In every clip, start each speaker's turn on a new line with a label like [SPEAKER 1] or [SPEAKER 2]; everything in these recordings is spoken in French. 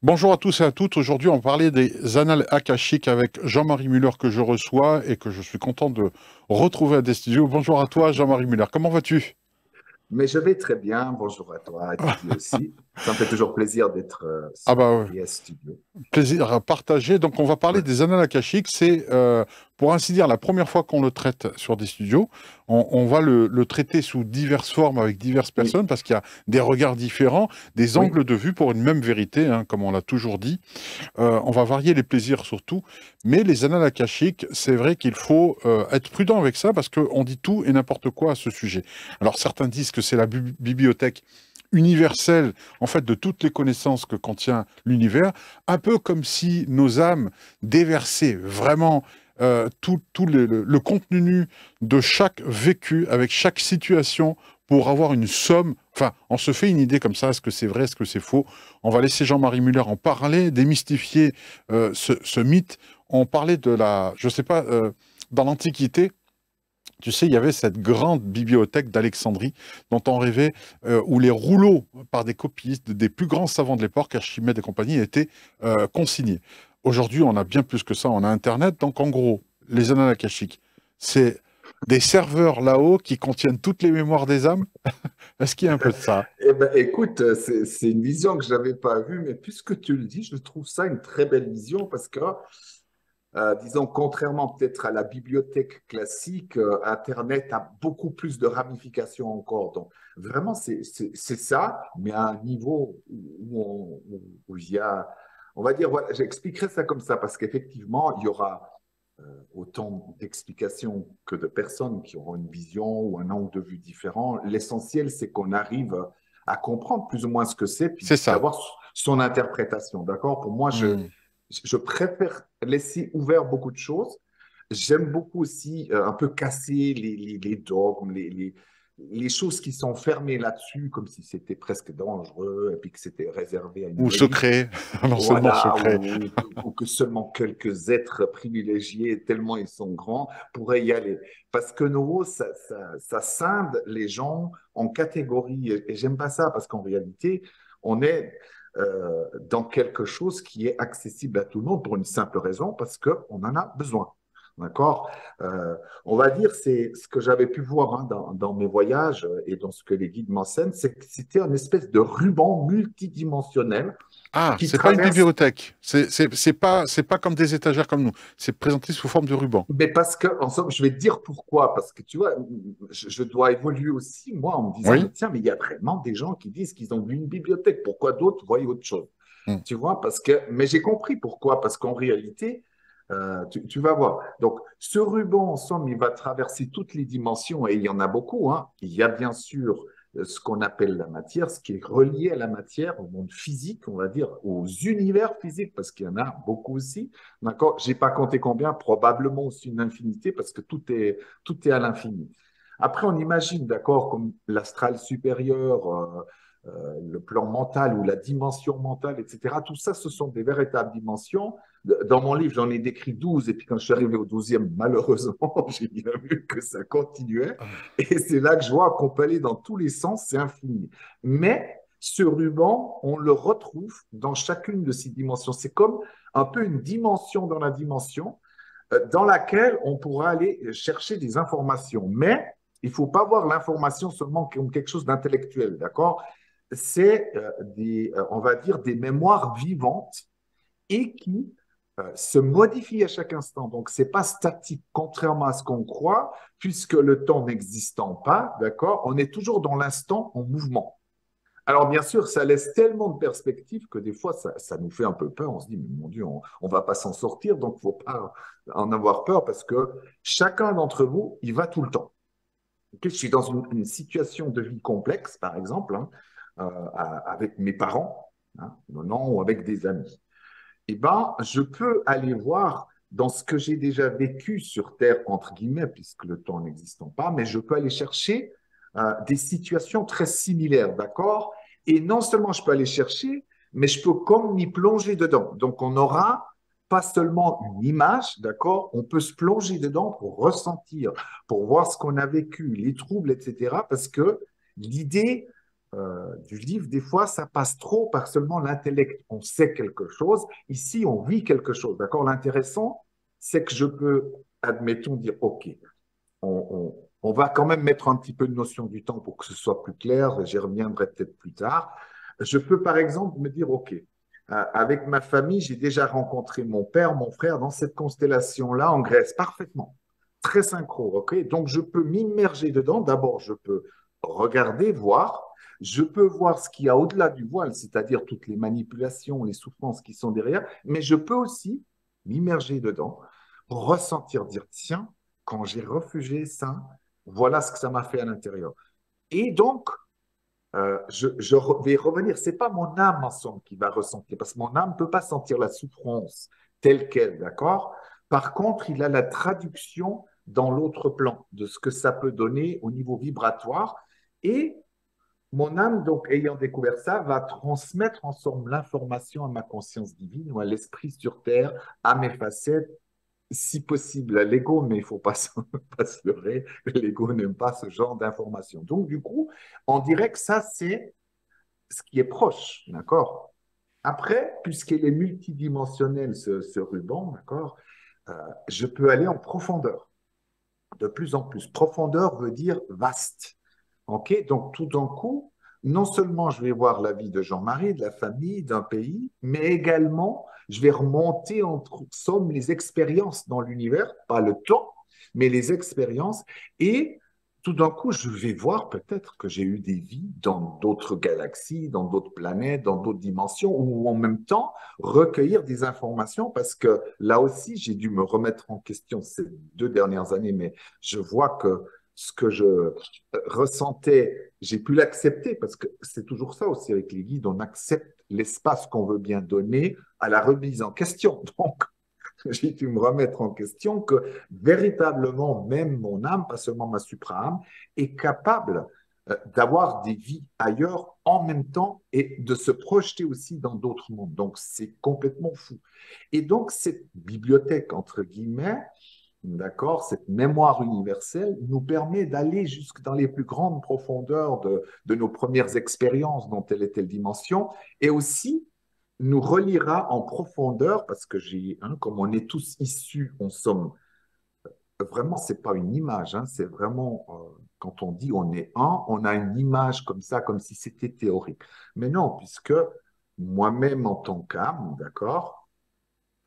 [SPEAKER 1] Bonjour à tous et à toutes. Aujourd'hui, on parlait des annales akashiques avec Jean-Marie Muller que je reçois et que je suis content de retrouver à des studios. Bonjour à toi, Jean-Marie Muller. Comment vas-tu?
[SPEAKER 2] Mais je vais très bien. Bonjour à toi, à Didier aussi. Ça me fait toujours plaisir d'être
[SPEAKER 1] Ah
[SPEAKER 2] sur
[SPEAKER 1] bah ouais.
[SPEAKER 2] RDS Studio.
[SPEAKER 1] Plaisir à partager. Donc, on va parler
[SPEAKER 2] Ouais.
[SPEAKER 1] des annales akashiques. C'est, pour ainsi dire, la première fois qu'on le traite sur des studios. On va le traiter sous diverses formes avec diverses
[SPEAKER 2] Oui,
[SPEAKER 1] personnes parce qu'il y a des regards différents, des
[SPEAKER 2] oui,
[SPEAKER 1] angles de vue pour une même vérité, hein, comme on l'a toujours dit. On va varier les plaisirs surtout. Mais les annales akashiques, c'est vrai qu'il faut être prudent avec ça parce qu'on dit tout et n'importe quoi à ce sujet. Alors, certains disent que c'est la bibliothèque universelle, en fait, de toutes les connaissances que contient l'univers, un peu comme si nos âmes déversaient vraiment tout le contenu de chaque vécu, avec chaque situation, pour avoir une somme. Enfin, on se fait une idée comme ça, est-ce que c'est vrai, est-ce que c'est faux? On va laisser Jean-Marie Muller en parler, démystifier ce mythe. On parlait de la, je sais pas, dans l'Antiquité, tu sais, il y avait cette grande bibliothèque d'Alexandrie dont on rêvait, où les rouleaux par des copistes des plus grands savants de l'époque, Archimède et compagnie, étaient consignés. Aujourd'hui, on a bien plus que ça, on a Internet. Donc, en gros, les annales akashiques, c'est des serveurs là-haut qui contiennent toutes les mémoires des âmes. Est-ce qu'il y a un peu de ça?
[SPEAKER 2] Eh ben, écoute, c'est une vision que je n'avais pas vue, mais puisque tu le dis, je trouve ça une très belle vision parce que, disons, contrairement peut-être à la bibliothèque classique, Internet a beaucoup plus de ramifications encore. Donc, vraiment, c'est ça, mais à un niveau où il y a, on va dire, voilà, j'expliquerai ça comme ça parce qu'effectivement, il y aura autant d'explications que de personnes qui auront une vision ou un angle de vue différent. L'essentiel, c'est qu'on arrive à comprendre plus ou moins ce que c'est, puis
[SPEAKER 1] C'est ça.
[SPEAKER 2] d'avoir son interprétation. D'accord? Pour moi,
[SPEAKER 1] Hmm.
[SPEAKER 2] je préfère laisser ouvert beaucoup de choses. J'aime beaucoup aussi un peu casser les dogmes, les choses qui sont fermées là-dessus, comme si c'était presque dangereux et puis que c'était réservé à une
[SPEAKER 1] Ou
[SPEAKER 2] élite.
[SPEAKER 1] secret, non seulement
[SPEAKER 2] Voilà,
[SPEAKER 1] secret.
[SPEAKER 2] ou que seulement quelques êtres privilégiés, tellement ils sont grands, pourraient y aller. Parce que nouveau, ça scinde les gens en catégories. Et j'aime pas ça, parce qu'en réalité, on est dans quelque chose qui est accessible à tout le monde pour une simple raison, parce qu'on en a besoin. D'accord. On va dire, c'est ce que j'avais pu voir hein, dans mes voyages et dans ce que les guides m'enseignent, c'est que c'était une espèce de ruban multidimensionnel
[SPEAKER 1] Ah,
[SPEAKER 2] qui
[SPEAKER 1] c'est pas une
[SPEAKER 2] traverse.
[SPEAKER 1] bibliothèque. C'est pas comme des étagères comme nous. C'est présenté sous forme de ruban.
[SPEAKER 2] Mais parce que, en somme, je vais te dire pourquoi. Parce que tu vois, je dois évoluer aussi, moi, en me disant, mais
[SPEAKER 1] Oui.
[SPEAKER 2] tiens, mais il y a vraiment des gens qui disent qu'ils ont vu une bibliothèque. Pourquoi d'autres voient autre chose?
[SPEAKER 1] Hmm.
[SPEAKER 2] Tu vois, parce que, mais j'ai compris pourquoi. Parce qu'en réalité, tu vas voir. Donc, ce ruban, en somme, il va traverser toutes les dimensions et il y en a beaucoup. Hein. Il y a bien sûr ce qu'on appelle la matière, ce qui est relié à la matière, au monde physique, on va dire, aux univers physiques, parce qu'il y en a beaucoup aussi. D'accord? J'ai pas compté combien, probablement aussi une infinité, parce que tout est à l'infini. Après, on imagine, d'accord, comme l'astral supérieur, le plan mental ou la dimension mentale, etc. Tout ça, ce sont des véritables dimensions. Dans mon livre, j'en ai décrit 12, et puis quand je suis arrivé au 12e, malheureusement, j'ai bien vu que ça continuait. Et c'est là que je vois qu'on peut aller dans tous les sens, c'est infini. Mais ce ruban, on le retrouve dans chacune de ces dimensions. C'est comme un peu une dimension dans la dimension dans laquelle on pourra aller chercher des informations. Mais il ne faut pas voir l'information seulement comme quelque chose d'intellectuel, d'accord? C'est on va dire, des mémoires vivantes et qui se modifient à chaque instant. Donc, ce n'est pas statique, contrairement à ce qu'on croit, puisque le temps n'existant pas, d'accord, on est toujours dans l'instant en mouvement. Alors, bien sûr, ça laisse tellement de perspectives que des fois, ça nous fait un peu peur. On se dit, mais mon Dieu, on ne va pas s'en sortir, donc il ne faut pas en avoir peur parce que chacun d'entre vous, il va tout le temps. Okay, je suis dans une situation de vie complexe, par exemple, hein, avec mes parents, hein, non, ou avec des amis. Eh ben, je peux aller voir dans ce que j'ai déjà vécu sur Terre, entre guillemets, puisque le temps n'existant pas, mais je peux aller chercher des situations très similaires, d'accord? Et non seulement je peux aller chercher, mais je peux comme m'y plonger dedans. Donc, on aura pas seulement une image, d'accord? On peut se plonger dedans pour ressentir, pour voir ce qu'on a vécu, les troubles, etc. Parce que l'idée, du livre, des fois, ça passe trop par seulement l'intellect. On sait quelque chose. Ici, on vit quelque chose. D'accord? L'intéressant, c'est que je peux, admettons, dire, OK, on va quand même mettre un petit peu de notion du temps pour que ce soit plus clair. J'y reviendrai peut-être plus tard. Je peux, par exemple, me dire, OK, avec ma famille, j'ai déjà rencontré mon père, mon frère dans cette constellation-là en Grèce, parfaitement. Très synchro, OK? Donc, je peux m'immerger dedans. D'abord, je peux regarder, voir. Je peux voir ce qu'il y a au-delà du voile, c'est-à-dire toutes les manipulations, les souffrances qui sont derrière, mais je peux aussi m'immerger dedans, ressentir, dire, tiens, quand j'ai refugé ça, voilà ce que ça m'a fait à l'intérieur. Et donc, je vais revenir. C'est pas mon âme, en somme, qui va ressentir, parce que mon âme ne peut pas sentir la souffrance telle qu'elle, d'accord? Par contre, il a la traduction dans l'autre plan de ce que ça peut donner au niveau vibratoire. Et mon âme, donc, ayant découvert ça, va transmettre en somme l'information à ma conscience divine ou à l'esprit sur terre, à mes facettes, si possible à l'ego, mais il ne faut pas, pas se leurrer, l'ego n'aime pas ce genre d'information. Donc, du coup, on dirait que ça, c'est ce qui est proche, d'accord? Après, puisqu'il est multidimensionnel, ce ruban, d'accord, je peux aller en profondeur, de plus en plus. Profondeur veut dire vaste. OK? Donc, tout d'un coup, non seulement je vais voir la vie de Jean-Marie, de la famille, d'un pays, mais également, je vais remonter en somme les expériences dans l'univers, pas le temps, mais les expériences. Et tout d'un coup, je vais voir peut-être que j'ai eu des vies dans d'autres galaxies, dans d'autres planètes, dans d'autres dimensions, ou en même temps recueillir des informations, parce que là aussi, j'ai dû me remettre en question ces 2 dernières années, mais je vois que ce que je ressentais, j'ai pu l'accepter parce que c'est toujours ça aussi avec les guides, on accepte l'espace qu'on veut bien donner à la remise en question. Donc, j'ai dû me remettre en question que véritablement, même mon âme, pas seulement ma supra-âme, est capable d'avoir des vies ailleurs en même temps et de se projeter aussi dans d'autres mondes. Donc, c'est complètement fou. Et donc, cette bibliothèque, entre guillemets, d'accord, cette mémoire universelle nous permet d'aller jusque dans les plus grandes profondeurs de nos premières expériences dans telle et telle dimension, et aussi nous reliera en profondeur, parce que comme on est tous issus, on somme, vraiment, c'est pas une image, hein, c'est vraiment, quand on dit on est un, on a une image comme ça, comme si c'était théorique. Mais non, puisque moi-même en tant qu'âme, d'accord,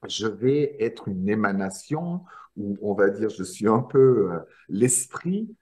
[SPEAKER 2] je vais être une émanation, ou on va dire, je suis un peu l'esprit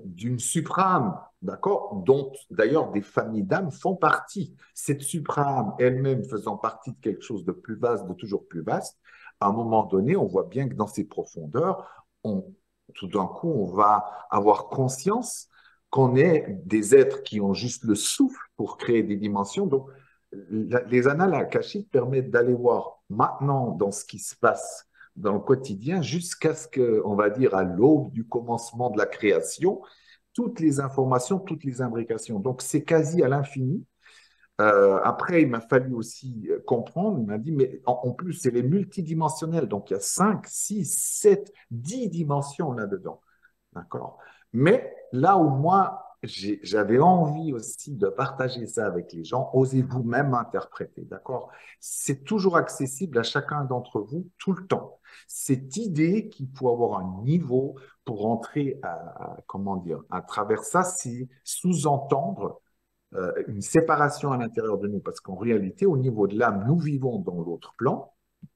[SPEAKER 2] d'une suprâme, d'accord, dont d'ailleurs des familles d'âmes font partie. Cette suprâme elle-même faisant partie de quelque chose de plus vaste, de toujours plus vaste, à un moment donné, on voit bien que dans ces profondeurs, tout d'un coup, on va avoir conscience qu'on est des êtres qui ont juste le souffle pour créer des dimensions. Donc, les annales akashiques permettent d'aller voir maintenant dans ce qui se passe dans le quotidien jusqu'à ce que, on va dire, à l'aube du commencement de la création, toutes les informations, toutes les imbrications. Donc, c'est quasi à l'infini. Après, il m'a fallu aussi comprendre, il m'a dit, mais en plus, c'est les multidimensionnels. Donc, il y a 5, 6, 7, 10 dimensions là-dedans. D'accord? Mais là où moi, j'avais envie aussi de partager ça avec les gens, osez vous-même interpréter, d'accord? C'est toujours accessible à chacun d'entre vous tout le temps. Cette idée qu'il faut avoir un niveau pour entrer comment dire, à travers ça, c'est sous-entendre une séparation à l'intérieur de nous, parce qu'en réalité, au niveau de l'âme, nous vivons dans l'autre plan,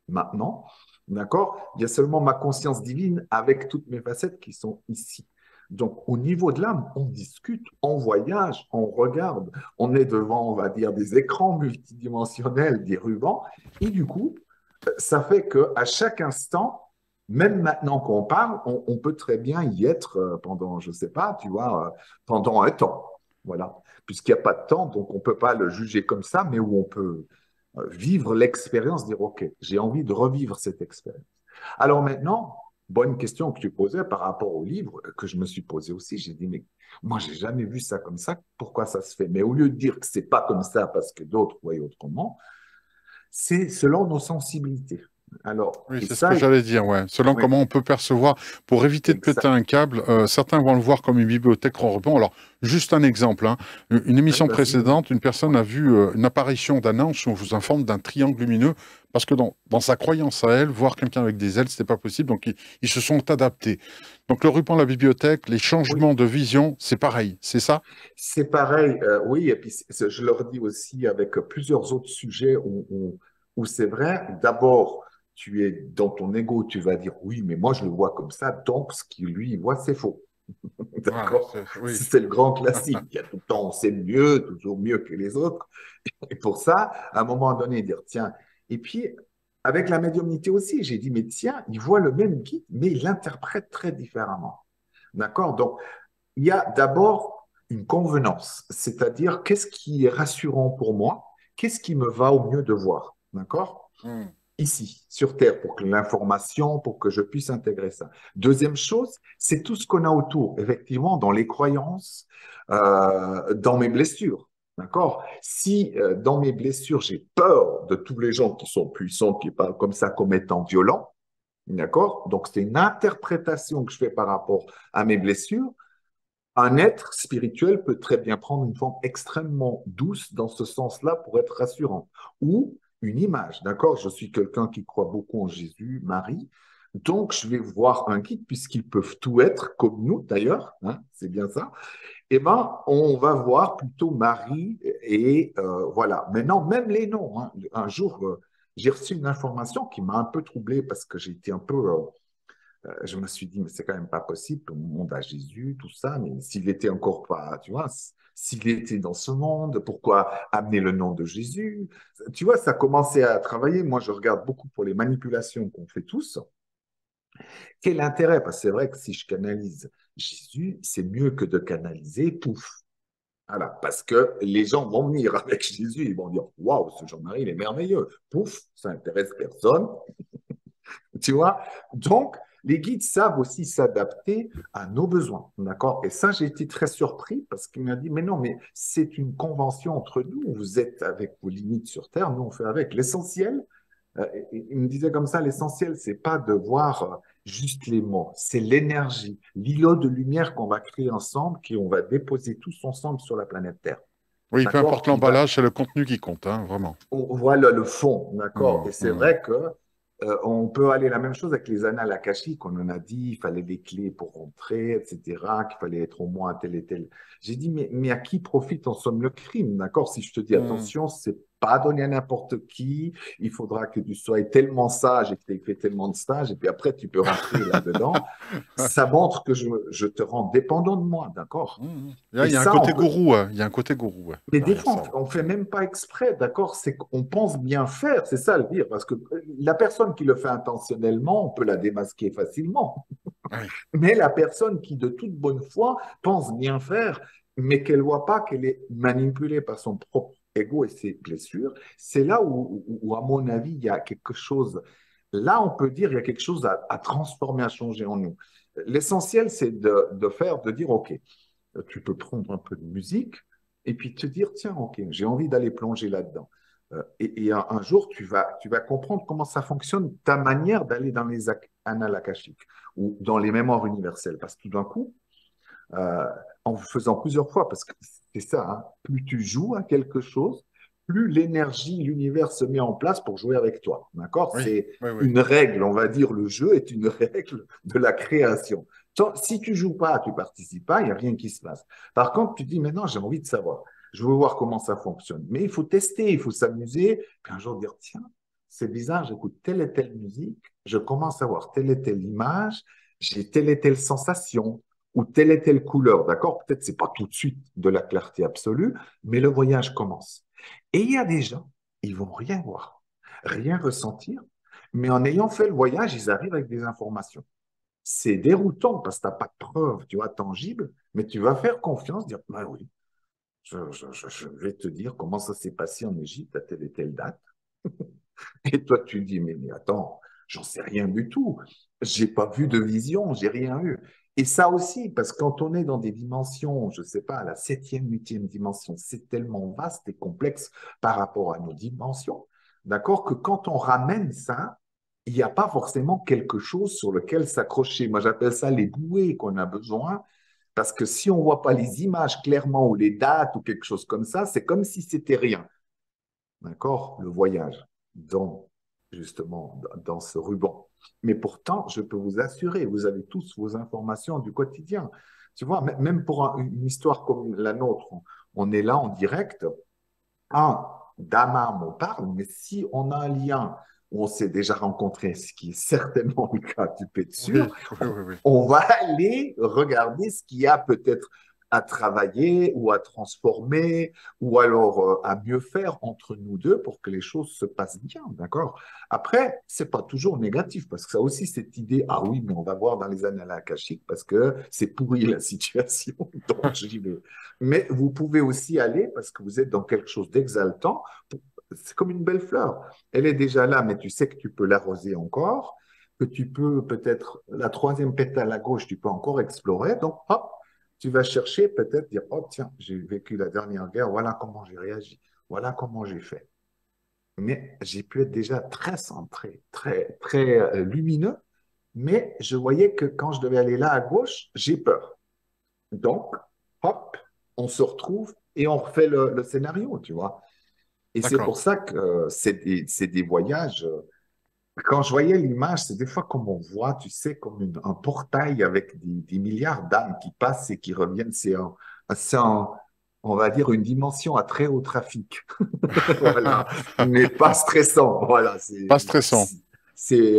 [SPEAKER 2] maintenant, d'accord? Il y a seulement ma conscience divine avec toutes mes facettes qui sont ici. Donc, au niveau de l'âme, on discute, on voyage, on regarde, on est devant, on va dire, des écrans multidimensionnels, des rubans, et du coup, ça fait qu'à chaque instant, même maintenant qu'on parle, on peut très bien y être pendant, je ne sais pas, tu vois, pendant un temps. Voilà. Puisqu'il n'y a pas de temps, donc on ne peut pas le juger comme ça, mais où on peut vivre l'expérience, dire, OK, j'ai envie de revivre cette expérience. Alors maintenant, bonne question que tu posais par rapport au livre, que je me suis posé aussi. J'ai dit, mais moi, j'ai jamais vu ça comme ça. Pourquoi ça se fait? Mais au lieu de dire que c'est pas comme ça parce que d'autres voyaient autrement, c'est selon nos sensibilités. Alors,
[SPEAKER 1] Oui,
[SPEAKER 2] et
[SPEAKER 1] c'est ce que
[SPEAKER 2] ça,
[SPEAKER 1] j'allais dire, ouais. Selon
[SPEAKER 2] oui,
[SPEAKER 1] comment on peut percevoir, pour éviter de péter
[SPEAKER 2] exact.
[SPEAKER 1] un câble, certains vont le voir comme une bibliothèque en ruban. Alors, juste un exemple, hein. Une
[SPEAKER 2] Oui,
[SPEAKER 1] émission
[SPEAKER 2] vas-y, vas-y.
[SPEAKER 1] précédente, une personne a vu une apparition d'un ange, on vous informe d'un triangle lumineux, parce que dans sa croyance à elle, voir quelqu'un avec des ailes, c'était pas possible, donc ils se sont adaptés. Donc, le ruban, la bibliothèque, les
[SPEAKER 2] Oui,
[SPEAKER 1] changements de vision, c'est pareil, c'est ça?
[SPEAKER 2] c'est pareil, oui, et puis je leur dis aussi avec plusieurs autres sujets où c'est vrai, d'abord, tu es dans ton ego, tu vas dire oui, mais moi je le vois comme ça, donc ce qu'il lui voit, c'est faux.
[SPEAKER 1] Voilà,
[SPEAKER 2] D'accord?
[SPEAKER 1] oui.
[SPEAKER 2] C'est le grand classique. Il y a tout le temps, on sait mieux, toujours mieux que les autres. Et pour ça, à un moment donné, dire tiens, et puis avec la médiumnité aussi, j'ai dit mais tiens, il voit le même guide, mais il l'interprète très différemment. D'accord? Donc, il y a d'abord une convenance, c'est-à-dire qu'est-ce qui est rassurant pour moi, qu'est-ce qui me va au mieux de voir, d'accord?
[SPEAKER 1] Hmm.
[SPEAKER 2] Ici, sur Terre, pour que l'information, pour que je puisse intégrer ça. Deuxième chose, c'est tout ce qu'on a autour, effectivement, dans les croyances, dans mes blessures. D'accord? Si dans mes blessures, j'ai peur de tous les gens qui sont puissants, qui parlent comme ça, comme étant violents, d'accord? Donc, c'est une interprétation que je fais par rapport à mes blessures. Un être spirituel peut très bien prendre une forme extrêmement douce dans ce sens-là pour être rassurant. Ou une image, d'accord? Je suis quelqu'un qui croit beaucoup en Jésus, Marie, donc je vais voir un guide, puisqu'ils peuvent tout être, comme nous d'ailleurs, hein, c'est bien ça. Eh bien, on va voir plutôt Marie et voilà. Maintenant, même les noms, hein. Un jour, j'ai reçu une information qui m'a un peu troublé parce que j'ai été un peu je me suis dit, mais c'est quand même pas possible, tout le monde a Jésus, tout ça, mais s'il était encore pas, tu vois, s'il était dans ce monde, pourquoi amener le nom de Jésus? Tu vois, ça commençait à travailler. Moi, je regarde beaucoup pour les manipulations qu'on fait tous. Quel intérêt? Parce que c'est vrai que si je canalise Jésus, c'est mieux que de canaliser, pouf. Voilà, parce que les gens vont venir avec Jésus, ils vont dire, waouh, ce Jean-Marie, il est merveilleux. Pouf, ça intéresse personne. Tu vois? Donc, les guides savent aussi s'adapter à nos besoins. D'accord? Et ça, j'ai été très surpris parce qu'il m'a dit, mais non, mais c'est une convention entre nous. Vous êtes avec vos limites sur Terre, nous, on fait avec. L'essentiel, il me disait comme ça, l'essentiel, c'est pas de voir juste les mots, c'est l'énergie, l'îlot de lumière qu'on va créer ensemble, qu'on va déposer tous ensemble sur la planète Terre.
[SPEAKER 1] Oui, peu
[SPEAKER 2] D'accord?
[SPEAKER 1] importe
[SPEAKER 2] Qui va
[SPEAKER 1] l'emballage, c'est le contenu qui compte, hein, vraiment.
[SPEAKER 2] on voit le fond, d'accord?
[SPEAKER 1] Hmm,
[SPEAKER 2] Et c'est
[SPEAKER 1] hmm.
[SPEAKER 2] vrai que on peut aller la même chose avec les annales akashiques. On en a dit, il fallait des clés pour rentrer, etc., qu'il fallait être au moins tel et tel. J'ai dit, mais à qui profite en somme le crime, d'accord? Si je te dis,
[SPEAKER 1] Hmm.
[SPEAKER 2] attention, c'est pas donné à n'importe qui, il faudra que tu sois tellement sage et que tu aies fait tellement de stages, et puis après, tu peux rentrer là-dedans. Ça montre que je te rends dépendant de moi, d'accord?
[SPEAKER 1] Là,
[SPEAKER 2] Et
[SPEAKER 1] il y a un
[SPEAKER 2] ça, on
[SPEAKER 1] côté
[SPEAKER 2] peut,
[SPEAKER 1] gourou, hein. Il y a un côté gourou, ouais,
[SPEAKER 2] mais des
[SPEAKER 1] derrière
[SPEAKER 2] fois,
[SPEAKER 1] ça.
[SPEAKER 2] on ne fait même pas exprès, d'accord? C'est qu'on pense bien faire, c'est ça le dire, parce que la personne qui le fait intentionnellement, on peut la démasquer facilement.
[SPEAKER 1] Ouais.
[SPEAKER 2] Mais la personne qui, de toute bonne foi, pense bien faire, mais qu'elle ne voit pas qu'elle est manipulée par son propre ego et ses blessures, c'est là où, à mon avis, il y a quelque chose. Là, on peut dire il y a quelque chose à transformer, à changer en nous. L'essentiel, c'est de faire, de dire, OK, tu peux prendre un peu de musique et puis te dire, tiens, ok, j'ai envie d'aller plonger là-dedans. Et un jour, tu vas comprendre comment ça fonctionne, ta manière d'aller dans les annales akashiques ou dans les mémoires universelles. Parce que tout d'un coup, euh, en faisant plusieurs fois, parce que c'est ça, hein, plus tu joues à quelque chose, plus l'énergie, l'univers se met en place pour jouer avec toi. D'accord?
[SPEAKER 1] Oui,
[SPEAKER 2] C'est
[SPEAKER 1] oui, oui.
[SPEAKER 2] une règle, on va dire, le jeu est une règle de la création. Si tu joues pas, tu participes pas, il n'y a rien qui se passe. Par contre, tu dis, maintenant, j'ai envie de savoir. Je veux voir comment ça fonctionne. Mais il faut tester, il faut s'amuser. Puis un jour dire, tiens, c'est bizarre, j'écoute telle et telle musique, je commence à voir telle et telle image, j'ai telle et telle sensation ou telle et telle couleur, d'accord? Peut-être c'est pas tout de suite de la clarté absolue, mais le voyage commence. Et il y a des gens, ils vont rien voir, rien ressentir, mais en ayant fait le voyage, ils arrivent avec des informations. C'est déroutant parce que tu n'as pas de preuves, tu vois, tangibles, mais tu vas faire confiance, dire, bah oui, je vais te dire comment ça s'est passé en Égypte à telle et telle date. Et toi, tu dis, mais attends, j'en sais rien du tout. J'ai pas vu de vision, j'ai rien eu. Et ça aussi, parce que quand on est dans des dimensions, je sais pas, la septième, huitième dimension, c'est tellement vaste et complexe par rapport à nos dimensions, d'accord, que quand on ramène ça, il n'y a pas forcément quelque chose sur lequel s'accrocher. Moi, j'appelle ça les bouées qu'on a besoin, parce que si on ne voit pas les images clairement ou les dates ou quelque chose comme ça, c'est comme si c'était rien. D'accord? Le voyage dans, justement, dans ce ruban. Mais pourtant, je peux vous assurer, vous avez tous vos informations du quotidien. Tu vois, même pour une histoire comme la nôtre, on est là en direct. D'âme, on parle, mais si on a un lien où on s'est déjà rencontré, ce qui est certainement le cas, tu peux être sûr,
[SPEAKER 1] Oui, oui, oui, oui.
[SPEAKER 2] on va aller regarder ce qu'il y a peut-être à travailler ou à transformer ou alors à mieux faire entre nous deux pour que les choses se passent bien, d'accord? Après, c'est pas toujours négatif parce que ça aussi cette idée, ah oui, mais on va voir dans les annales akashiques parce que c'est pourri la situation, donc j'y vais. Mais vous pouvez aussi aller parce que vous êtes dans quelque chose d'exaltant. C'est comme une belle fleur. Elle est déjà là, mais tu sais que tu peux l'arroser encore, que tu peux peut-être, la troisième pétale à gauche, tu peux encore explorer. Donc, hop, tu vas chercher, peut-être dire, oh tiens, j'ai vécu la dernière guerre, voilà comment j'ai réagi, voilà comment j'ai fait. Mais j'ai pu être déjà très centré, très, très lumineux, mais je voyais que quand je devais aller là à gauche, j'ai peur. Donc, hop, on se retrouve et on refait le scénario, tu vois. Et c'est
[SPEAKER 1] D'accord.
[SPEAKER 2] pour ça que c'est des voyages. Quand je voyais l'image, c'est des fois comme on voit, tu sais, comme un portail avec des milliards d'âmes qui passent et qui reviennent. On va dire, une dimension à très haut trafic. Voilà. Mais pas stressant. Voilà.
[SPEAKER 1] Pas stressant.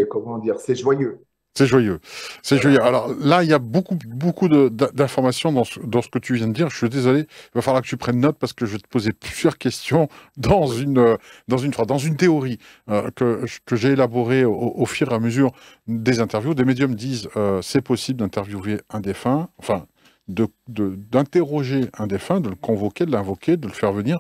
[SPEAKER 2] Comment dire, c'est joyeux.
[SPEAKER 1] C'est joyeux. C'est joyeux.
[SPEAKER 2] Voilà.
[SPEAKER 1] Alors là, il y a beaucoup, beaucoup d'informations dans ce que tu viens de dire. Je suis désolé. Il va falloir que tu prennes note parce que je vais te poser plusieurs questions
[SPEAKER 2] Oui.
[SPEAKER 1] dans une théorie que j'ai élaborée au fur et à mesure des interviews. Des médiums disent c'est possible d'interviewer un défunt, enfin, d'interroger un défunt, de le convoquer, de l'invoquer, de le faire venir.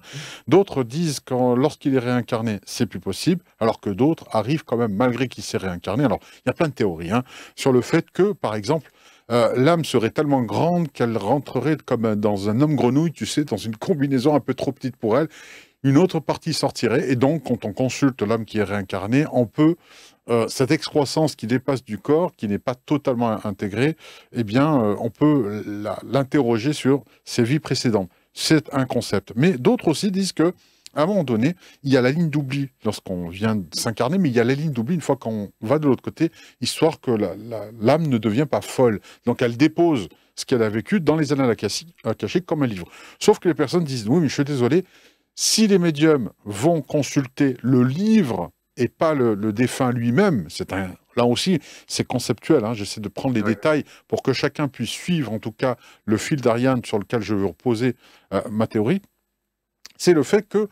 [SPEAKER 1] D'autres disent que lorsqu'il est réincarné, c'est plus possible, alors que d'autres arrivent quand même malgré qu'il s'est réincarné. Alors, il y a plein de théories hein, sur le fait que, par exemple, l'âme serait tellement grande qu'elle rentrerait comme dans un homme grenouille, tu sais, dans une combinaison un peu trop petite pour elle. Une autre partie sortirait, et donc, quand on consulte l'âme qui est réincarnée, on peut, cette excroissance qui dépasse du corps, qui n'est pas totalement intégrée, eh bien, on peut l'interroger sur ses vies précédentes. C'est un concept. Mais d'autres aussi disent que, à un moment donné, il y a la ligne d'oubli lorsqu'on vient de s'incarner, mais il y a la ligne d'oubli une fois qu'on va de l'autre côté, histoire que l'âme ne devient pas folle. Donc elle dépose ce qu'elle a vécu dans les annales akashiques comme un livre. Sauf que les personnes disent, oui, mais je suis désolé, si les médiums vont consulter le livre et pas le défunt lui-même, là aussi, c'est conceptuel, hein, j'essaie de prendre les
[SPEAKER 2] Oui.
[SPEAKER 1] détails pour que chacun puisse suivre, en tout cas, le fil d'Ariane sur lequel je veux reposer ma théorie, c'est le fait que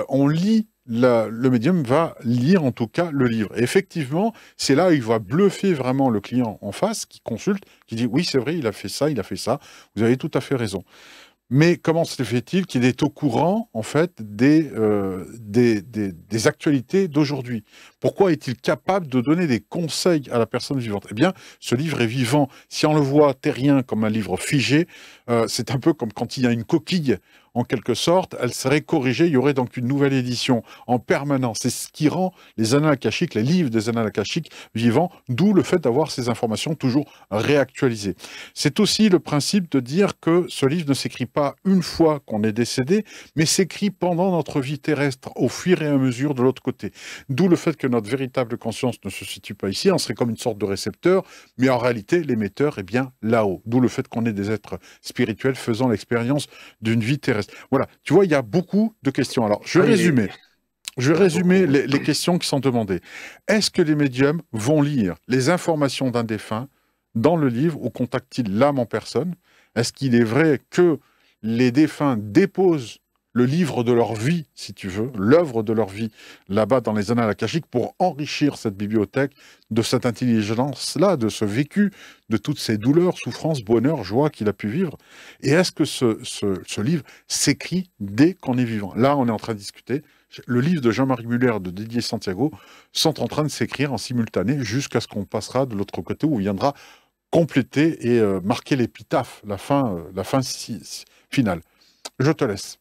[SPEAKER 1] on lit, le médium va lire en tout cas le livre. Et effectivement, c'est là où il va bluffer vraiment le client en face, qui consulte, qui dit oui, c'est vrai, il a fait ça, il a fait ça, vous avez tout à fait raison. Mais comment se fait-il qu'il est au courant, en fait, des actualités d'aujourd'hui? Pourquoi est-il capable de donner des conseils à la personne vivante? Eh bien, ce livre est vivant. Si on le voit terrien comme un livre figé, c'est un peu comme quand il y a une coquille, en quelque sorte, elle serait corrigée, il y aurait donc une nouvelle édition en permanence. C'est ce qui rend les annales akashiques, les livres des annales akashiques vivants, d'où le fait d'avoir ces informations toujours réactualisées. C'est aussi le principe de dire que ce livre ne s'écrit pas une fois qu'on est décédé, mais s'écrit pendant notre vie terrestre, au fur et à mesure de l'autre côté. D'où le fait que notre véritable conscience ne se situe pas ici, on serait comme une sorte de récepteur, mais en réalité, l'émetteur est bien là-haut. D'où le fait qu'on est des êtres spirituels faisant l'expérience d'une vie terrestre. Voilà, tu vois, il y a beaucoup de questions. Alors, je vais
[SPEAKER 2] Oui,
[SPEAKER 1] résumer. Je vais
[SPEAKER 2] il y en a
[SPEAKER 1] résumer
[SPEAKER 2] beaucoup.
[SPEAKER 1] les questions qui sont demandées. Est-ce que les médiums vont lire les informations d'un défunt dans le livre ou contactent-ils l'âme en personne? Est-ce qu'il est vrai que les défunts déposent le livre de leur vie, si tu veux, l'œuvre de leur vie, là-bas dans les annales akashiques pour enrichir cette bibliothèque de cette intelligence-là, de ce vécu, de toutes ces douleurs, souffrances, bonheur, joie qu'il a pu vivre? Et est-ce que ce livre s'écrit dès qu'on est vivant? Là, on est en train de discuter. Le livre de Jean-Marie Muller, de Didier Santiago, sont en train de s'écrire en simultané jusqu'à ce qu'on passera de l'autre côté où il viendra compléter et marquer l'épitaphe, la fin finale. Je te laisse.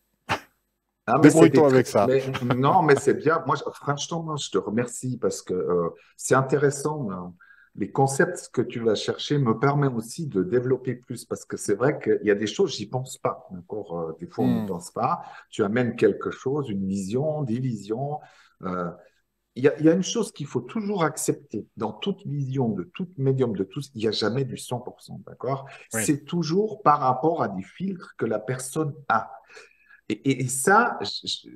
[SPEAKER 2] Ah, mais c'était
[SPEAKER 1] Débrouille-toi
[SPEAKER 2] très.
[SPEAKER 1] avec ça.
[SPEAKER 2] Mais non, mais c'est bien. Moi, franchement, moi, je te remercie parce que c'est intéressant. Les concepts que tu vas chercher me permettent aussi de développer plus parce que c'est vrai qu'il y a des choses, j'y pense pas. D'accord. Des fois, on n'y
[SPEAKER 1] Hmm.
[SPEAKER 2] pense pas. Tu amènes quelque chose, une vision, des visions. Euh, il y a une chose qu'il faut toujours accepter dans toute vision, de tout médium, de tous, il n'y a jamais du 100%. D'accord.
[SPEAKER 1] Oui,
[SPEAKER 2] C'est toujours par rapport à des filtres que la personne a. Et ça,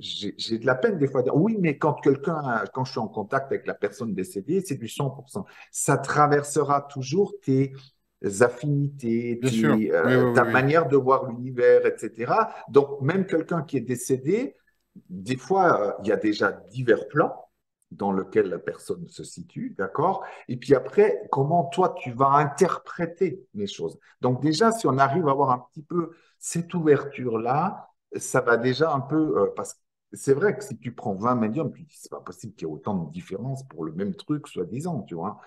[SPEAKER 2] j'ai de la peine des fois à dire, oui, mais quand je suis en contact avec la personne décédée, c'est du 100%. Ça traversera toujours tes affinités,
[SPEAKER 1] bien sûr. Oui, oui, oui,
[SPEAKER 2] ta
[SPEAKER 1] oui.
[SPEAKER 2] manière de voir l'univers, etc. Donc, même quelqu'un qui est décédé, des fois, il y a déjà divers plans dans lesquels la personne se situe, d'accord? Et puis après, comment toi, tu vas interpréter les choses. Donc déjà, si on arrive à avoir un petit peu cette ouverture-là, ça va déjà un peu, parce que c'est vrai que si tu prends 20 médiums, tu dis, c'est pas possible qu'il y ait autant de différences pour le même truc, soi-disant, tu vois.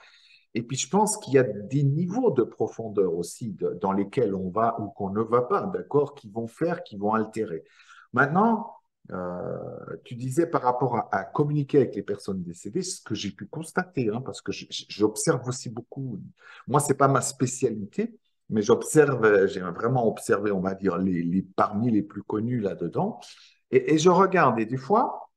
[SPEAKER 2] Et puis, je pense qu'il y a des niveaux de profondeur aussi dans lesquels on va ou qu'on ne va pas, d'accord, qui vont altérer. Maintenant, tu disais par rapport à communiquer avec les personnes décédées, ce que j'ai pu constater, hein, parce que j'observe aussi beaucoup. Moi, c'est pas ma spécialité, mais j'observe, j'ai vraiment observé, on va dire, parmi les plus connus là-dedans. Et je regarde, et des fois,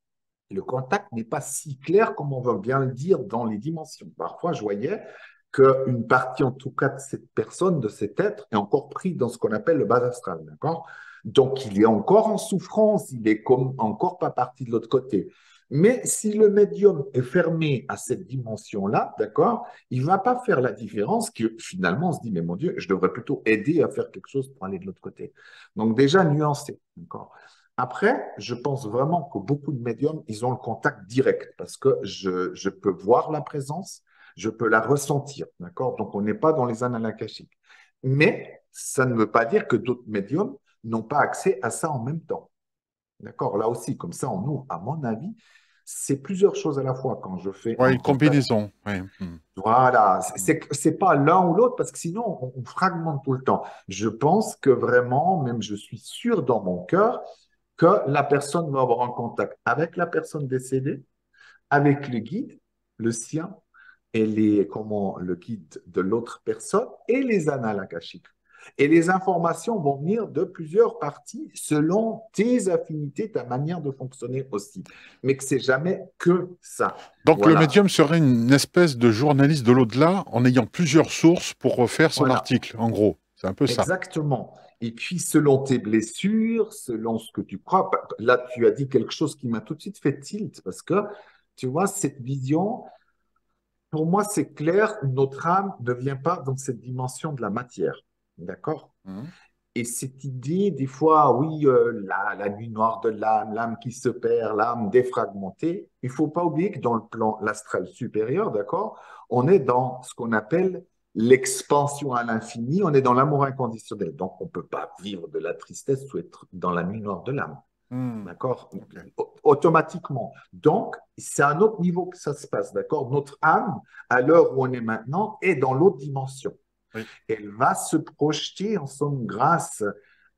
[SPEAKER 2] le contact n'est pas si clair comme on veut bien le dire dans les dimensions. Parfois, je voyais qu'une partie, en tout cas, de cette personne, de cet être, est encore pris dans ce qu'on appelle le bas astral, d'accord? Donc, il est encore en souffrance, il est comme encore pas parti de l'autre côté. Mais si le médium est fermé à cette dimension-là, d'accord, il ne va pas faire la différence que finalement on se dit, mais mon Dieu, je devrais plutôt aider à faire quelque chose pour aller de l'autre côté. Donc déjà nuancé, d'accord. Après, je pense vraiment que beaucoup de médiums, ils ont le contact direct parce que je peux voir la présence, je peux la ressentir, d'accord? Donc, on n'est pas dans les annales akashiques. Mais ça ne veut pas dire que d'autres médiums n'ont pas accès à ça en même temps, d'accord? Là aussi, comme ça, on ouvre, à mon avis, c'est plusieurs choses à la fois quand je fais
[SPEAKER 1] Ouais,
[SPEAKER 2] un
[SPEAKER 1] une
[SPEAKER 2] contact.
[SPEAKER 1] combinaison. Ouais. Hmm.
[SPEAKER 2] Voilà,
[SPEAKER 1] Hmm.
[SPEAKER 2] c'est pas l'un ou l'autre parce que sinon on fragmente tout le temps. Je pense que vraiment, même je suis sûr dans mon cœur, que la personne va avoir un contact avec la personne décédée, avec le guide, le sien, et le guide de l'autre personne, et les annales akashiques. Et les informations vont venir de plusieurs parties selon tes affinités, ta manière de fonctionner aussi. Mais que c'est jamais que ça.
[SPEAKER 1] Donc le
[SPEAKER 2] Voilà,
[SPEAKER 1] médium serait une espèce de journaliste de l'au-delà en ayant plusieurs sources pour refaire son
[SPEAKER 2] voilà.
[SPEAKER 1] article, en gros. C'est un peu ça.
[SPEAKER 2] Exactement. Et puis, selon tes blessures, selon ce que tu crois, là, tu as dit quelque chose qui m'a tout de suite fait tilt, parce que, tu vois, cette vision, pour moi, c'est clair, notre âme ne vient pas dans cette dimension de la matière. D'accord?
[SPEAKER 1] Hmm.
[SPEAKER 2] Et cette idée, des fois, oui, la nuit noire de l'âme, l'âme qui se perd, l'âme défragmentée, il ne faut pas oublier que dans le plan, l'astral supérieur, d'accord, on est dans ce qu'on appelle l'expansion à l'infini, on est dans l'amour inconditionnel. Donc, on ne peut pas vivre de la tristesse ou être dans la nuit noire de l'âme.
[SPEAKER 1] Hmm.
[SPEAKER 2] D'accord?
[SPEAKER 1] Ok.
[SPEAKER 2] Automatiquement. Donc, c'est à un autre niveau que ça se passe. D'accord? Notre âme, à l'heure où on est maintenant, est dans l'autre dimension.
[SPEAKER 1] Oui.
[SPEAKER 2] Elle va se projeter en somme grâce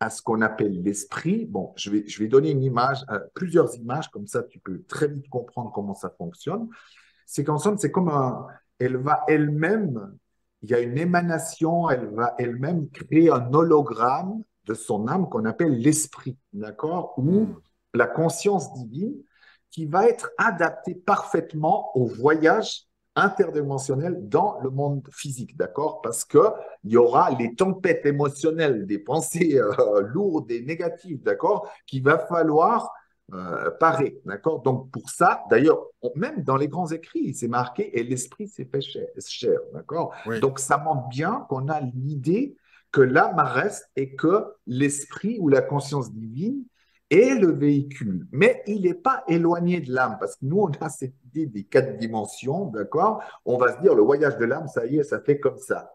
[SPEAKER 2] à ce qu'on appelle l'esprit. Bon, je vais donner une image, plusieurs images, comme ça tu peux très vite comprendre comment ça fonctionne. C'est qu'en somme, c'est comme elle va elle-même, il y a une émanation, elle va elle-même créer un hologramme de son âme qu'on appelle l'esprit, d'accord? Ou
[SPEAKER 1] Hmm.
[SPEAKER 2] la conscience divine qui va être adaptée parfaitement au voyage interdimensionnel dans le monde physique, d'accord? Parce qu'il y aura les tempêtes émotionnelles, des pensées lourdes et négatives, d'accord? Qu'il va falloir parer, d'accord? Donc pour ça, d'ailleurs, même dans les grands écrits, c'est marqué et l'esprit s'est fait cher, d'accord?
[SPEAKER 1] Oui.
[SPEAKER 2] Donc ça montre bien qu'on a l'idée que l'âme reste et que l'esprit ou la conscience divine est le véhicule. Mais il n'est pas éloigné de l'âme, parce que nous, on a cette idée des 4 dimensions, d'accord? On va se dire, le voyage de l'âme, ça y est, ça fait comme ça.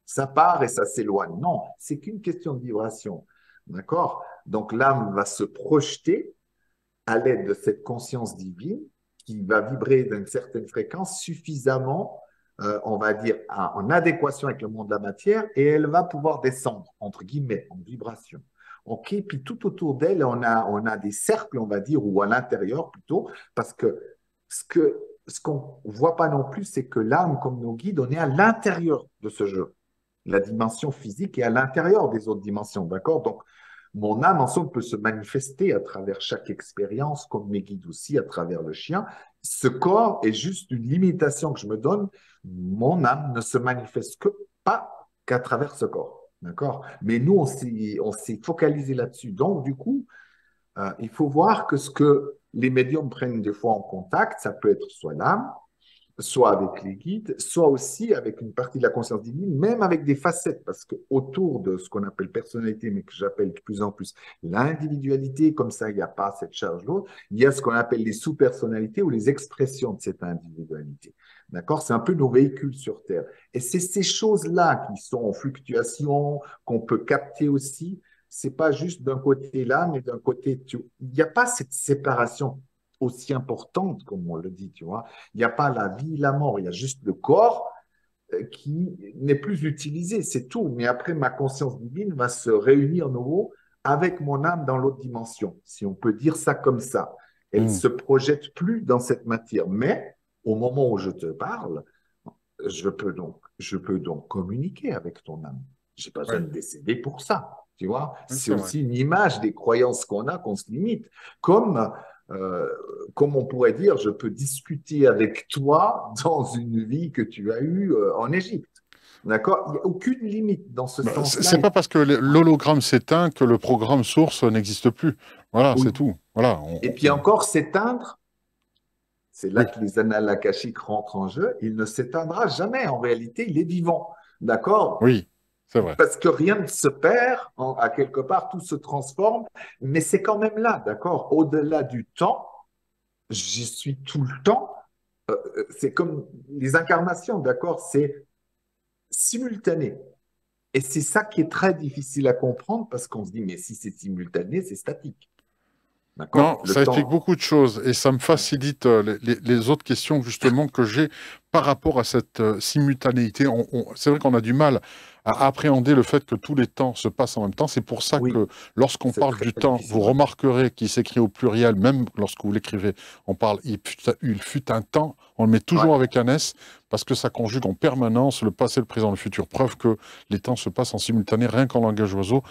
[SPEAKER 2] Ça part et ça s'éloigne. Non, c'est qu'une question de vibration, d'accord? Donc l'âme va se projeter à l'aide de cette conscience divine qui va vibrer d'une certaine fréquence suffisamment, on va dire, en adéquation avec le monde de la matière, et elle va pouvoir descendre, entre guillemets, en vibration. OK? Puis tout autour d'elle, on a des cercles, on va dire, ou à l'intérieur plutôt, parce que ce qu'on ne voit pas non plus, c'est que l'âme, comme nos guides, on est à l'intérieur de ce jeu. La dimension physique est à l'intérieur des autres dimensions, d'accord? Donc, mon âme, en somme, peut se manifester à travers chaque expérience, comme mes guides aussi, à travers le chien. Ce corps est juste une limitation que je me donne. Mon âme ne se manifeste pas qu'à travers ce corps, d'accord? Mais nous, on s'est focalisé là-dessus. Donc, du coup, il faut voir que ce que les médiums prennent des fois en contact, ça peut être soit l'âme, soit avec les guides, soit aussi avec une partie de la conscience divine, même avec des facettes, parce que autour de ce qu'on appelle personnalité, mais que j'appelle de plus en plus l'individualité, comme ça, il n'y a pas cette charge-là, il y a ce qu'on appelle les sous-personnalités ou les expressions de cette individualité. D'accord? C'est un peu nos véhicules sur Terre. Et c'est ces choses-là qui sont en fluctuation, qu'on peut capter aussi. C'est pas juste d'un côté là, mais d'un côté, il n'y a pas cette séparation aussi importante, comme on le dit, tu vois. Il n'y a pas la vie, la mort, il y a juste le corps qui n'est plus utilisé, c'est tout. Mais après, ma conscience divine va se réunir à nouveau avec mon âme dans l'autre dimension, si on peut dire ça comme ça. Elle
[SPEAKER 1] Hmm.
[SPEAKER 2] se projette plus dans cette matière. Mais au moment où je te parle, je peux donc communiquer avec ton âme. J'ai pas besoin
[SPEAKER 1] Ouais,
[SPEAKER 2] de décéder pour ça. Tu vois,
[SPEAKER 1] oui,
[SPEAKER 2] c'est
[SPEAKER 1] c'est vrai.
[SPEAKER 2] aussi une image des croyances qu'on a, qu'on se limite. Euh, comme on pourrait dire, je peux discuter avec toi dans une vie que tu as eue en Égypte. D'accord? Il n'y a aucune limite dans ce
[SPEAKER 1] Bah,
[SPEAKER 2] sens-là.
[SPEAKER 1] c'est pas parce que l'hologramme s'éteint que le programme source n'existe plus. Voilà, c'est
[SPEAKER 2] Oui.
[SPEAKER 1] tout. Voilà.
[SPEAKER 2] Et puis encore, s'éteindre, c'est là
[SPEAKER 1] Oui,
[SPEAKER 2] que les annales akashiques rentrent en jeu. Il ne s'éteindra jamais. En réalité, il est vivant. D'accord?
[SPEAKER 1] oui, c'est vrai.
[SPEAKER 2] Parce que rien ne se perd, à quelque part, tout se transforme, mais c'est quand même là, d'accord? Au-delà du temps, j'y suis tout le temps. C'est comme les incarnations, d'accord? C'est simultané. Et c'est ça qui est très difficile à comprendre parce qu'on se dit, mais si c'est simultané, c'est statique,
[SPEAKER 1] Non,
[SPEAKER 2] d'accord? Le
[SPEAKER 1] ça explique
[SPEAKER 2] temps.
[SPEAKER 1] beaucoup de choses et ça me
[SPEAKER 2] Ouais.
[SPEAKER 1] facilite les autres questions justement que j'ai par rapport à cette simultanéité. C'est vrai qu'on a du mal à appréhender le fait que tous les temps se passent en même temps. C'est pour ça
[SPEAKER 2] Oui,
[SPEAKER 1] que lorsqu'on
[SPEAKER 2] c'est
[SPEAKER 1] parle
[SPEAKER 2] très
[SPEAKER 1] du temps, vous
[SPEAKER 2] difficile, ouais.
[SPEAKER 1] remarquerez qu'il s'écrit au pluriel, même lorsque vous l'écrivez, on parle il fut un temps, on le met
[SPEAKER 2] Ouais.
[SPEAKER 1] toujours avec un S parce que ça conjugue en permanence le passé, le présent, le futur. Preuve que les temps se passent en simultané, rien qu'en langage oiseau.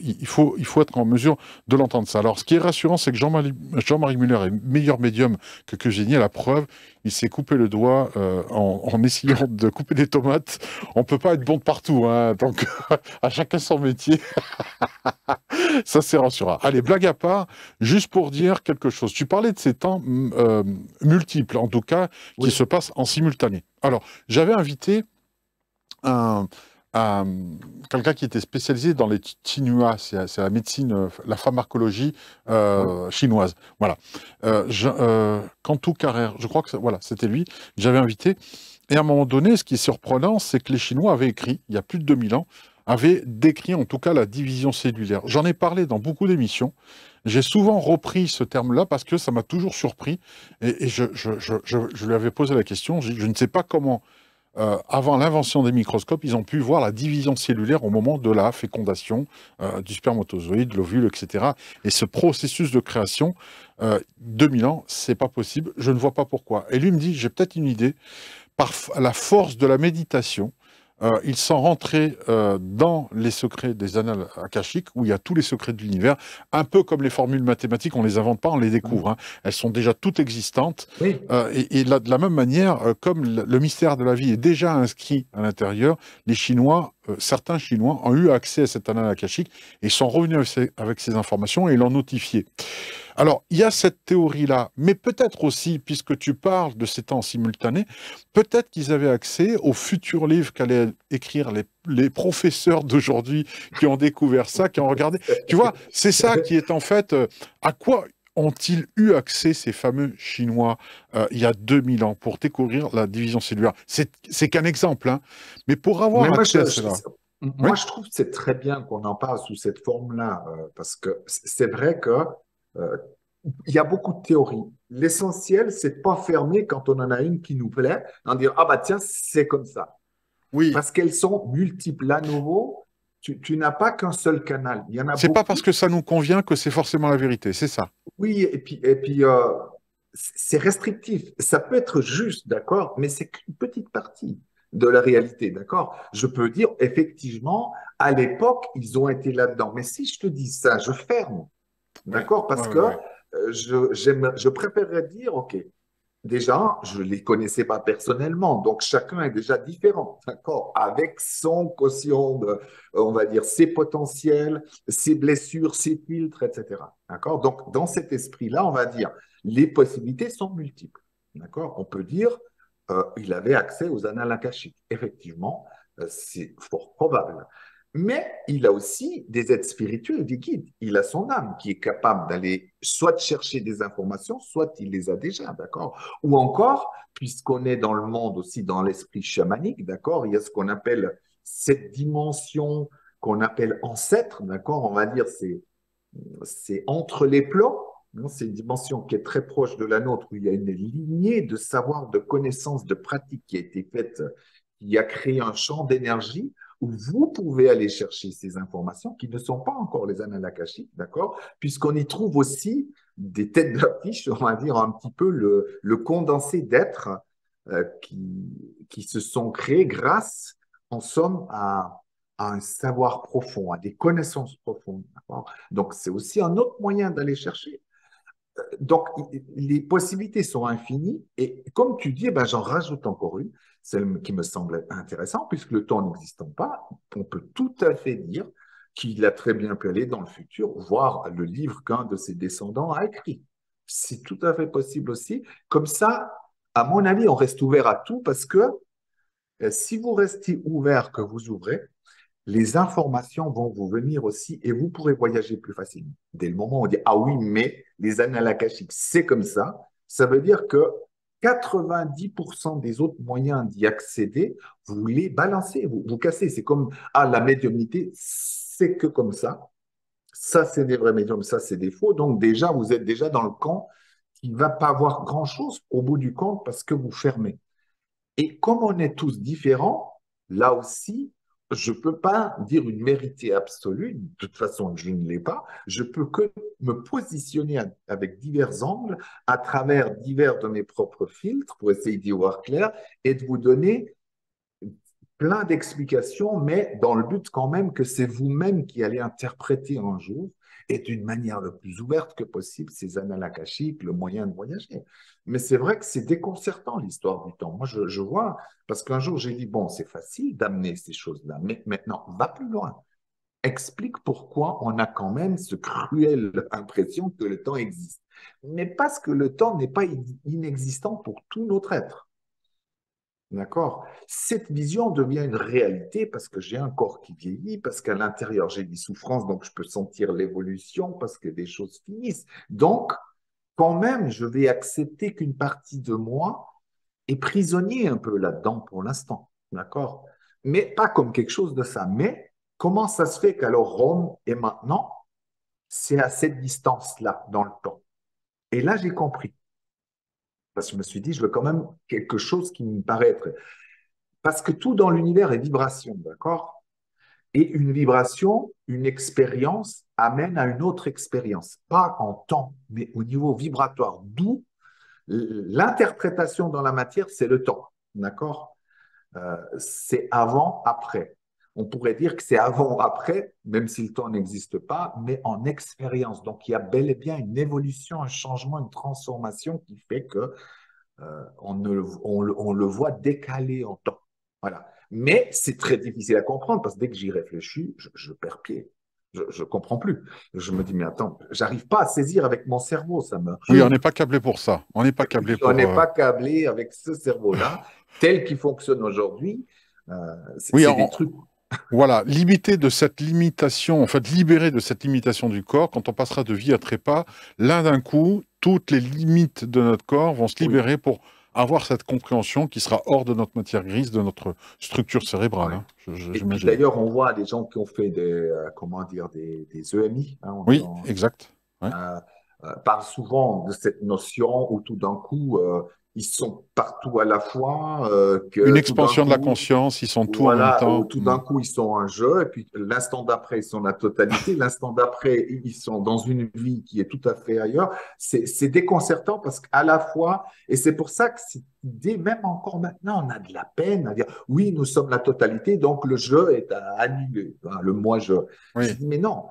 [SPEAKER 1] Il faut être en mesure de l'entendre ça. Alors, ce qui est rassurant, c'est que Jean-Marie Muller est meilleur médium que Génie. À la preuve, il s'est coupé le doigt en essayant de couper des tomates. On peut pas être bon de partout, hein, donc à chacun son métier. Ça, c'est rassurant. Allez, blague à part, juste pour dire quelque chose. Tu parlais de ces temps multiples, en tout cas, qui
[SPEAKER 2] Oui.
[SPEAKER 1] se passent en simultané. Alors, j'avais invité un, un- quelqu'un qui était spécialisé dans les Qinghua, c'est la médecine, la pharmacologie
[SPEAKER 2] Oui.
[SPEAKER 1] chinoise. Voilà. Cantu Carrère, je crois que voilà, c'était lui que j'avais invité. Et à un moment donné, ce qui est surprenant, c'est que les Chinois avaient écrit, il y a plus de 2000 ans, avaient décrit en tout cas la division cellulaire. J'en ai parlé dans beaucoup d'émissions. J'ai souvent repris ce terme-là parce que ça m'a toujours surpris. Et je lui avais posé la question, je ne sais pas comment avant l'invention des microscopes, ils ont pu voir la division cellulaire au moment de la fécondation du spermatozoïde, l'ovule, etc. Et ce processus de création, 2000 ans, c'est pas possible. Je ne vois pas pourquoi. Et lui me dit, j'ai peut-être une idée. Par la force de la méditation, ils sont rentrés dans les secrets des annales akashiques, où il y a tous les secrets de l'univers, un peu comme les formules mathématiques, on ne les invente pas, on les découvre, hein. Elles sont déjà toutes existantes.
[SPEAKER 2] Oui.
[SPEAKER 1] Et là, de la même manière, comme le mystère de la vie est déjà inscrit à l'intérieur, les Chinois, certains Chinois ont eu accès à cette annale akashique et sont revenus avec ces informations et l'ont notifié. Alors, il y a cette théorie-là, mais peut-être aussi, puisque tu parles de ces temps simultanés, peut-être qu'ils avaient accès aux futurs livres qu'allaient écrire les professeurs d'aujourd'hui qui ont découvert ça, qui ont regardé. Tu vois, c'est ça qui est en fait, à quoi ont-ils eu accès, ces fameux Chinois, il y a 2000 ans, pour découvrir la division cellulaire? C'est qu'un exemple, hein, mais pour
[SPEAKER 2] Mais
[SPEAKER 1] avoir
[SPEAKER 2] moi,
[SPEAKER 1] accès
[SPEAKER 2] je,
[SPEAKER 1] à
[SPEAKER 2] je-
[SPEAKER 1] cela. Oui,
[SPEAKER 2] moi, je trouve que c'est très bien qu'on en parle sous cette forme-là, parce que c'est vrai que euh, il y a beaucoup de théories. L'essentiel, c'est de pas fermer quand on en a une qui nous plaît, en dire, ah bah tiens, c'est comme ça.
[SPEAKER 1] oui,
[SPEAKER 2] Parce qu'elles sont multiples. À nouveau, tu n'as pas qu'un seul canal. Il y en a
[SPEAKER 1] C'est pas parce
[SPEAKER 2] beaucoup.
[SPEAKER 1] que ça nous convient que c'est forcément la vérité, c'est ça.
[SPEAKER 2] Oui, c'est restrictif. Ça peut être juste, d'accord, mais c'est qu'une petite partie de la réalité, d'accord? Je peux dire, effectivement, à l'époque, ils ont été là-dedans. Mais si je te dis ça, je ferme,
[SPEAKER 1] Ouais,
[SPEAKER 2] d'accord?
[SPEAKER 1] ouais,
[SPEAKER 2] Parce
[SPEAKER 1] ouais,
[SPEAKER 2] que
[SPEAKER 1] ouais.
[SPEAKER 2] je préférerais dire, OK, déjà, je ne les connaissais pas personnellement, donc chacun est déjà différent, d'accord? Avec son quotient de, on va dire, ses potentiels, ses blessures, ses filtres, etc. D'accord? Donc, dans cet esprit-là, on va dire, les possibilités sont multiples, d'accord? On peut dire, il avait accès aux annales akashiques. Effectivement, c'est fort probable. Mais il a aussi des aides spirituelles, des guides. Il a son âme qui est capable d'aller soit chercher des informations, soit il les a déjà, d'accord? Ou encore, puisqu'on est dans le monde aussi, dans l'esprit chamanique, d'accord, il y a ce qu'on appelle cette dimension qu'on appelle ancêtre, d'accord, on va dire c'est entre les plans, hein, c'est une dimension qui est très proche de la nôtre, où il y a une lignée de savoir, de connaissances, de pratiques qui a été faite, qui a créé un champ d'énergie où vous pouvez aller chercher ces informations qui ne sont pas encore les annales akashiques, d'accord? Puisqu'on y trouve aussi des têtes d'affiche, on va dire un petit peu le condensé d'êtres qui se sont créés grâce, en somme, à un savoir profond, à des connaissances profondes. Donc, c'est aussi un autre moyen d'aller chercher. Donc, les possibilités sont infinies. Et comme tu dis, ben, j'en rajoute encore une, celle qui me semble intéressante, puisque le temps n'existant pas, on peut tout à fait dire qu'il a très bien pu aller dans le futur, voir le livre qu'un de ses descendants a écrit. C'est tout à fait possible aussi. Comme ça, à mon avis, on reste ouvert à tout parce que si vous restez ouvert, que vous ouvrez, les informations vont vous venir aussi et vous pourrez voyager plus facilement. Dès le moment où on dit, ah oui, mais les annales akashiques, c'est comme ça veut dire que 90% des autres moyens d'y accéder, vous les balancez, vous cassez. C'est comme, ah, la médiumnité, c'est que comme ça. Ça, c'est des vrais médiums, ça, c'est des faux. Donc, déjà, vous êtes déjà dans le camp qui ne va pas avoir grand-chose au bout du compte parce que vous fermez. Et comme on est tous différents, là aussi, je ne peux pas dire une vérité absolue. De toute façon, je ne l'ai pas. Je peux que me positionner avec divers angles, à travers divers de mes propres filtres, pour essayer d'y voir clair et de vous donner plein d'explications, mais dans le but quand même que c'est vous-même qui allez interpréter un jour et d'une manière le plus ouverte que possible ces annales akashiques, le moyen de voyager. Mais c'est vrai que c'est déconcertant l'histoire du temps. Moi, je vois, parce qu'un jour j'ai dit, bon, c'est facile d'amener ces choses-là, mais maintenant, va plus loin. Explique pourquoi on a quand même ce cruelle impression que le temps existe. Mais parce que le temps n'est pas inexistant pour tout notre être. D'accord? Cette vision devient une réalité parce que j'ai un corps qui vieillit, parce qu'à l'intérieur j'ai des souffrances, donc je peux sentir l'évolution, parce que des choses finissent. Donc, quand même, je vais accepter qu'une partie de moi est prisonnier un peu là-dedans pour l'instant. D'accord? Mais pas comme quelque chose de ça. Mais comment ça se fait qu'alors Rome est maintenant, c'est à cette distance-là dans le temps? Et là, j'ai compris. Parce que je me suis dit, je veux quand même quelque chose qui me paraît être. Parce que tout dans l'univers est vibration, d'accord? Et une vibration, une expérience amène à une autre expérience, pas en temps, mais au niveau vibratoire. D'où l'interprétation dans la matière, c'est le temps, d'accord? C'est avant, après. On pourrait dire que c'est avant, après, même si le temps n'existe pas, mais en expérience. Donc, il y a bel et bien une évolution, un changement, une transformation qui fait que on le voit décalé en temps. Voilà. Mais c'est très difficile à comprendre parce que dès que j'y réfléchis, je perds pied. Je ne comprends plus. Je me dis, mais attends, j'arrive pas à saisir avec mon cerveau. Ça me...
[SPEAKER 1] Oui, on n'est pas câblé pour ça. On n'est pas câblé
[SPEAKER 2] On
[SPEAKER 1] pour.
[SPEAKER 2] n'est pas câblé avec ce cerveau-là, tel qu'il fonctionne aujourd'hui.
[SPEAKER 1] Oui,
[SPEAKER 2] C'est des trucs.
[SPEAKER 1] voilà, limité de cette limitation, en fait, libéré de cette limitation du corps, quand on passera de vie à trépas, là d'un coup, toutes les limites de notre corps vont se
[SPEAKER 2] Oui,
[SPEAKER 1] libérer pour avoir cette compréhension qui sera hors de notre matière grise, de notre structure cérébrale,
[SPEAKER 2] oui.
[SPEAKER 1] hein,
[SPEAKER 2] Et puis
[SPEAKER 1] j'imagine.
[SPEAKER 2] d'ailleurs, on voit des gens qui ont fait comment dire, des EMI. Hein,
[SPEAKER 1] Oui, exact. Ouais.
[SPEAKER 2] euh, parle souvent de cette notion où tout d'un coup, ils sont partout à la fois,
[SPEAKER 1] Une
[SPEAKER 2] que tout d'un
[SPEAKER 1] expansion de la
[SPEAKER 2] coup,
[SPEAKER 1] conscience, ils sont tout en même
[SPEAKER 2] voilà,
[SPEAKER 1] temps.
[SPEAKER 2] tout d'un coup, ils sont un jeu, et puis l'instant d'après, ils sont la totalité, l'instant d'après, ils sont dans une vie qui est tout à fait ailleurs. C'est déconcertant parce qu'à la fois, et c'est pour ça que cette idée, même encore maintenant, on a de la peine à dire, oui, nous sommes la totalité, donc le jeu est à annuler, hein, le moi-je. Je
[SPEAKER 1] Oui,
[SPEAKER 2] dis, mais non,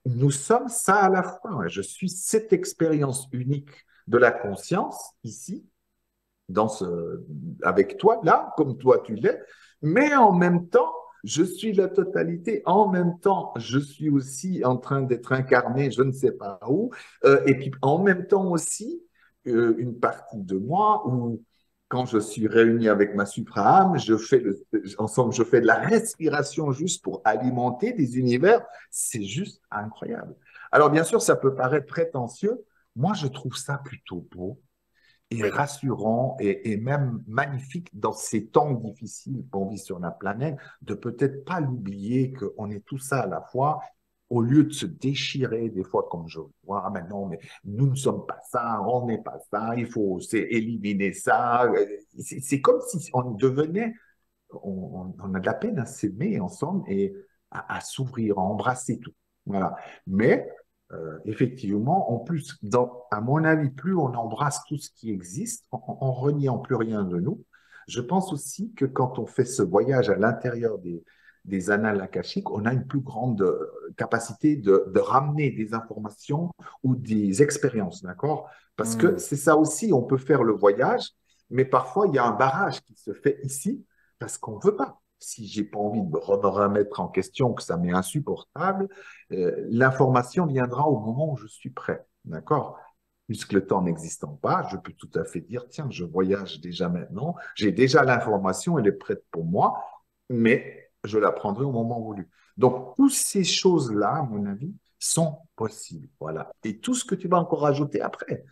[SPEAKER 2] nous sommes ça à la fois. Je suis cette expérience unique de la conscience ici, dans ce, avec toi, là, comme toi tu l'es, mais en même temps, je suis la totalité. En même temps, je suis aussi en train d'être incarné, je ne sais pas où. Et puis, en même temps aussi, une partie de moi où, quand je suis réuni avec ma supra-âme, ensemble, je fais de la respiration juste pour alimenter des univers. C'est juste incroyable. Alors, bien sûr, ça peut paraître prétentieux. Moi, je trouve ça plutôt beau et
[SPEAKER 1] oui.
[SPEAKER 2] rassurant et même magnifique dans ces temps difficiles qu'on vit sur la planète, de peut-être pas l'oublier qu'on est tout ça à la fois, au lieu de se déchirer des fois comme je vois, ah mais non, mais nous ne sommes pas ça, on n'est pas ça, il faut éliminer ça. C'est comme si on devenait, on a de la peine à s'aimer ensemble et à s'ouvrir, à embrasser tout. Voilà. Mais effectivement, en plus, à mon avis, plus on embrasse tout ce qui existe, en reniant plus rien de nous, je pense aussi que quand on fait ce voyage à l'intérieur des annales akashiques, on a une plus grande capacité de ramener des informations ou des expériences, d'accord? Parce que
[SPEAKER 1] Hmm.
[SPEAKER 2] c'est ça aussi, on peut faire le voyage, mais parfois il y a un barrage qui se fait ici parce qu'on ne veut pas. Si j'ai pas envie de me remettre en question, que ça m'est insupportable, l'information viendra au moment où je suis prêt. D'accord? Puisque le temps n'existant pas, je peux tout à fait dire, tiens, je voyage déjà maintenant, j'ai déjà l'information, elle est prête pour moi, mais je la prendrai au moment voulu. Donc, toutes ces choses-là, à mon avis, sont possibles. Voilà. Et tout ce que tu vas encore ajouter après.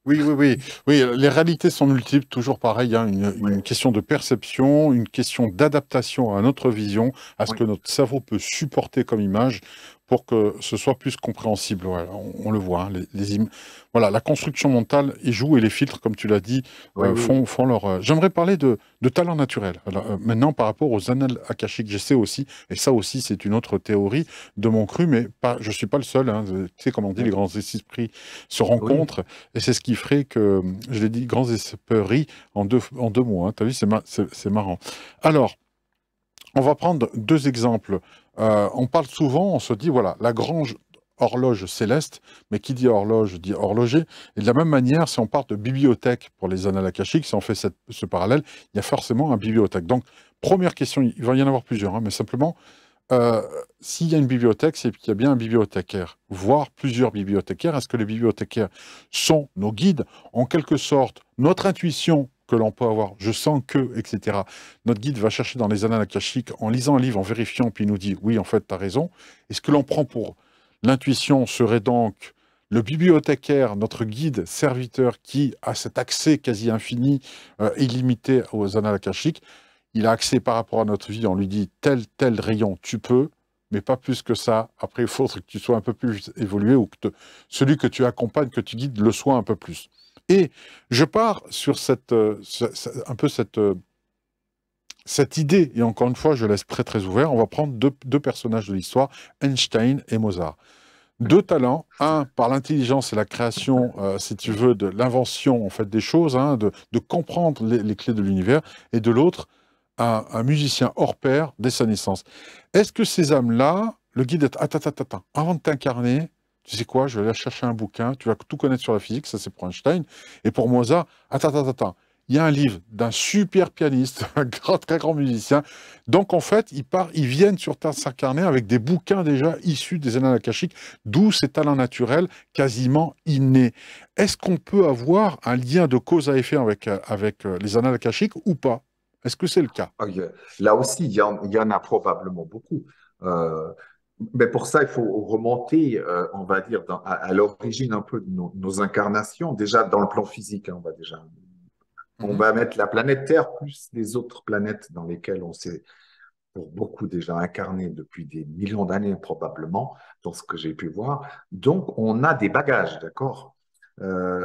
[SPEAKER 1] Oui, oui, oui. Oui, les réalités sont multiples, toujours pareil, hein,
[SPEAKER 2] Oui,
[SPEAKER 1] une question de perception, une question d'adaptation à notre vision, à ce
[SPEAKER 2] oui,
[SPEAKER 1] que notre cerveau peut supporter comme image pour que ce soit plus compréhensible. Ouais, on le voit, hein, voilà, la construction mentale y joue et les filtres, comme tu l'as dit,
[SPEAKER 2] oui, oui,
[SPEAKER 1] font leur. J'aimerais parler de talent naturel. Alors, maintenant, par rapport aux annales akashiques, j'essaie aussi, et ça aussi, c'est une autre théorie de mon cru, mais pas, je suis pas le seul. Hein, tu sais, comme on dit, les
[SPEAKER 2] oui,
[SPEAKER 1] grands esprits se
[SPEAKER 2] oui,
[SPEAKER 1] rencontrent. Et c'est ce qui ferait que, je l'ai dit, grands esprits en deux mots. Hein. Tu as vu, c'est marrant. Alors, on va prendre deux exemples. On parle souvent, on se dit, voilà, la grange horloge céleste, mais qui dit horloge dit horloger. Et de la même manière, si on parle de bibliothèque pour les annales akashiques, si on fait ce parallèle, il y a forcément un bibliothèque. Donc, première question, il va y en avoir plusieurs, hein, mais simplement, euh, s'il y a une bibliothèque, c'est qu'il y a bien un bibliothécaire, voire plusieurs bibliothécaires. Est-ce que les bibliothécaires sont nos guides, en quelque sorte, notre intuition que l'on peut avoir, je sens que, etc. Notre guide va chercher dans les annales akashiques, en lisant un livre, en vérifiant, puis il nous dit, oui, en fait, tu as raison. Et ce que l'on prend pour l'intuition serait donc le bibliothécaire, notre guide serviteur qui a cet accès quasi infini, illimité aux annales akashiques. Il a accès par rapport à notre vie, on lui dit tel rayon, tu peux, mais pas plus que ça. Après, il faudrait que tu sois un peu plus évolué ou que celui que tu accompagnes, que tu guides, le soit un peu plus. Et je pars sur un peu cette idée, et encore une fois, je laisse très ouvert. On va prendre deux personnages de l'histoire, Einstein et Mozart. Deux talents, un par l'intelligence et la création, si tu veux, de l'invention en fait des choses, hein, de comprendre les clés de l'univers, et de l'autre, un musicien hors pair dès sa naissance. Est-ce que ces âmes-là, le guide est, attends, avant de t'incarner, tu sais quoi, je vais aller chercher un bouquin, tu vas tout connaître sur la physique, ça c'est pour Einstein, et pour Mozart, attends, il y a un livre d'un super pianiste, un très grand musicien. Donc en fait, ils viennent sur Terre s'incarner avec des bouquins déjà issus des annales akashiques, d'où ces talents naturels quasiment innés. Est-ce qu'on peut avoir un lien de cause à effet avec les annales akashiques ou pas? Est-ce que c'est le cas?
[SPEAKER 2] Ok. Là aussi, il y en a probablement beaucoup. Euh, mais pour ça, il faut remonter, on va dire, à l'origine un peu de nos incarnations, déjà dans le plan physique, hein, on
[SPEAKER 1] Mhm.
[SPEAKER 2] va mettre la planète Terre plus les autres planètes dans lesquelles on s'est pour beaucoup déjà incarné depuis des millions d'années probablement, dans ce que j'ai pu voir. Donc, on a des bagages, d'accord?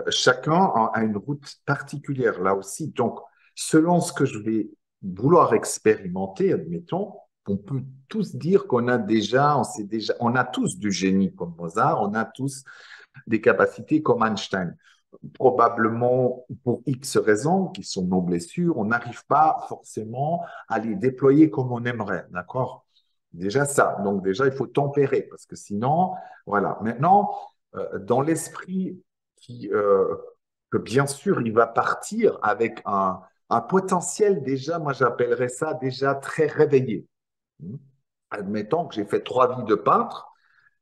[SPEAKER 2] Chacun a une route particulière là aussi. Donc, selon ce que je vais vouloir expérimenter, admettons, on peut tous dire qu'on a déjà, on a tous du génie comme Mozart, on a tous des capacités comme Einstein. Probablement pour X raisons, qui sont nos blessures, on n'arrive pas forcément à les déployer comme on aimerait, d'accord? Déjà ça. Donc déjà, il faut tempérer parce que sinon, voilà. Maintenant, dans l'esprit que bien sûr, il va partir avec un potentiel déjà, moi j'appellerais ça déjà très réveillé. Admettons que j'ai fait 3 vies de peintre.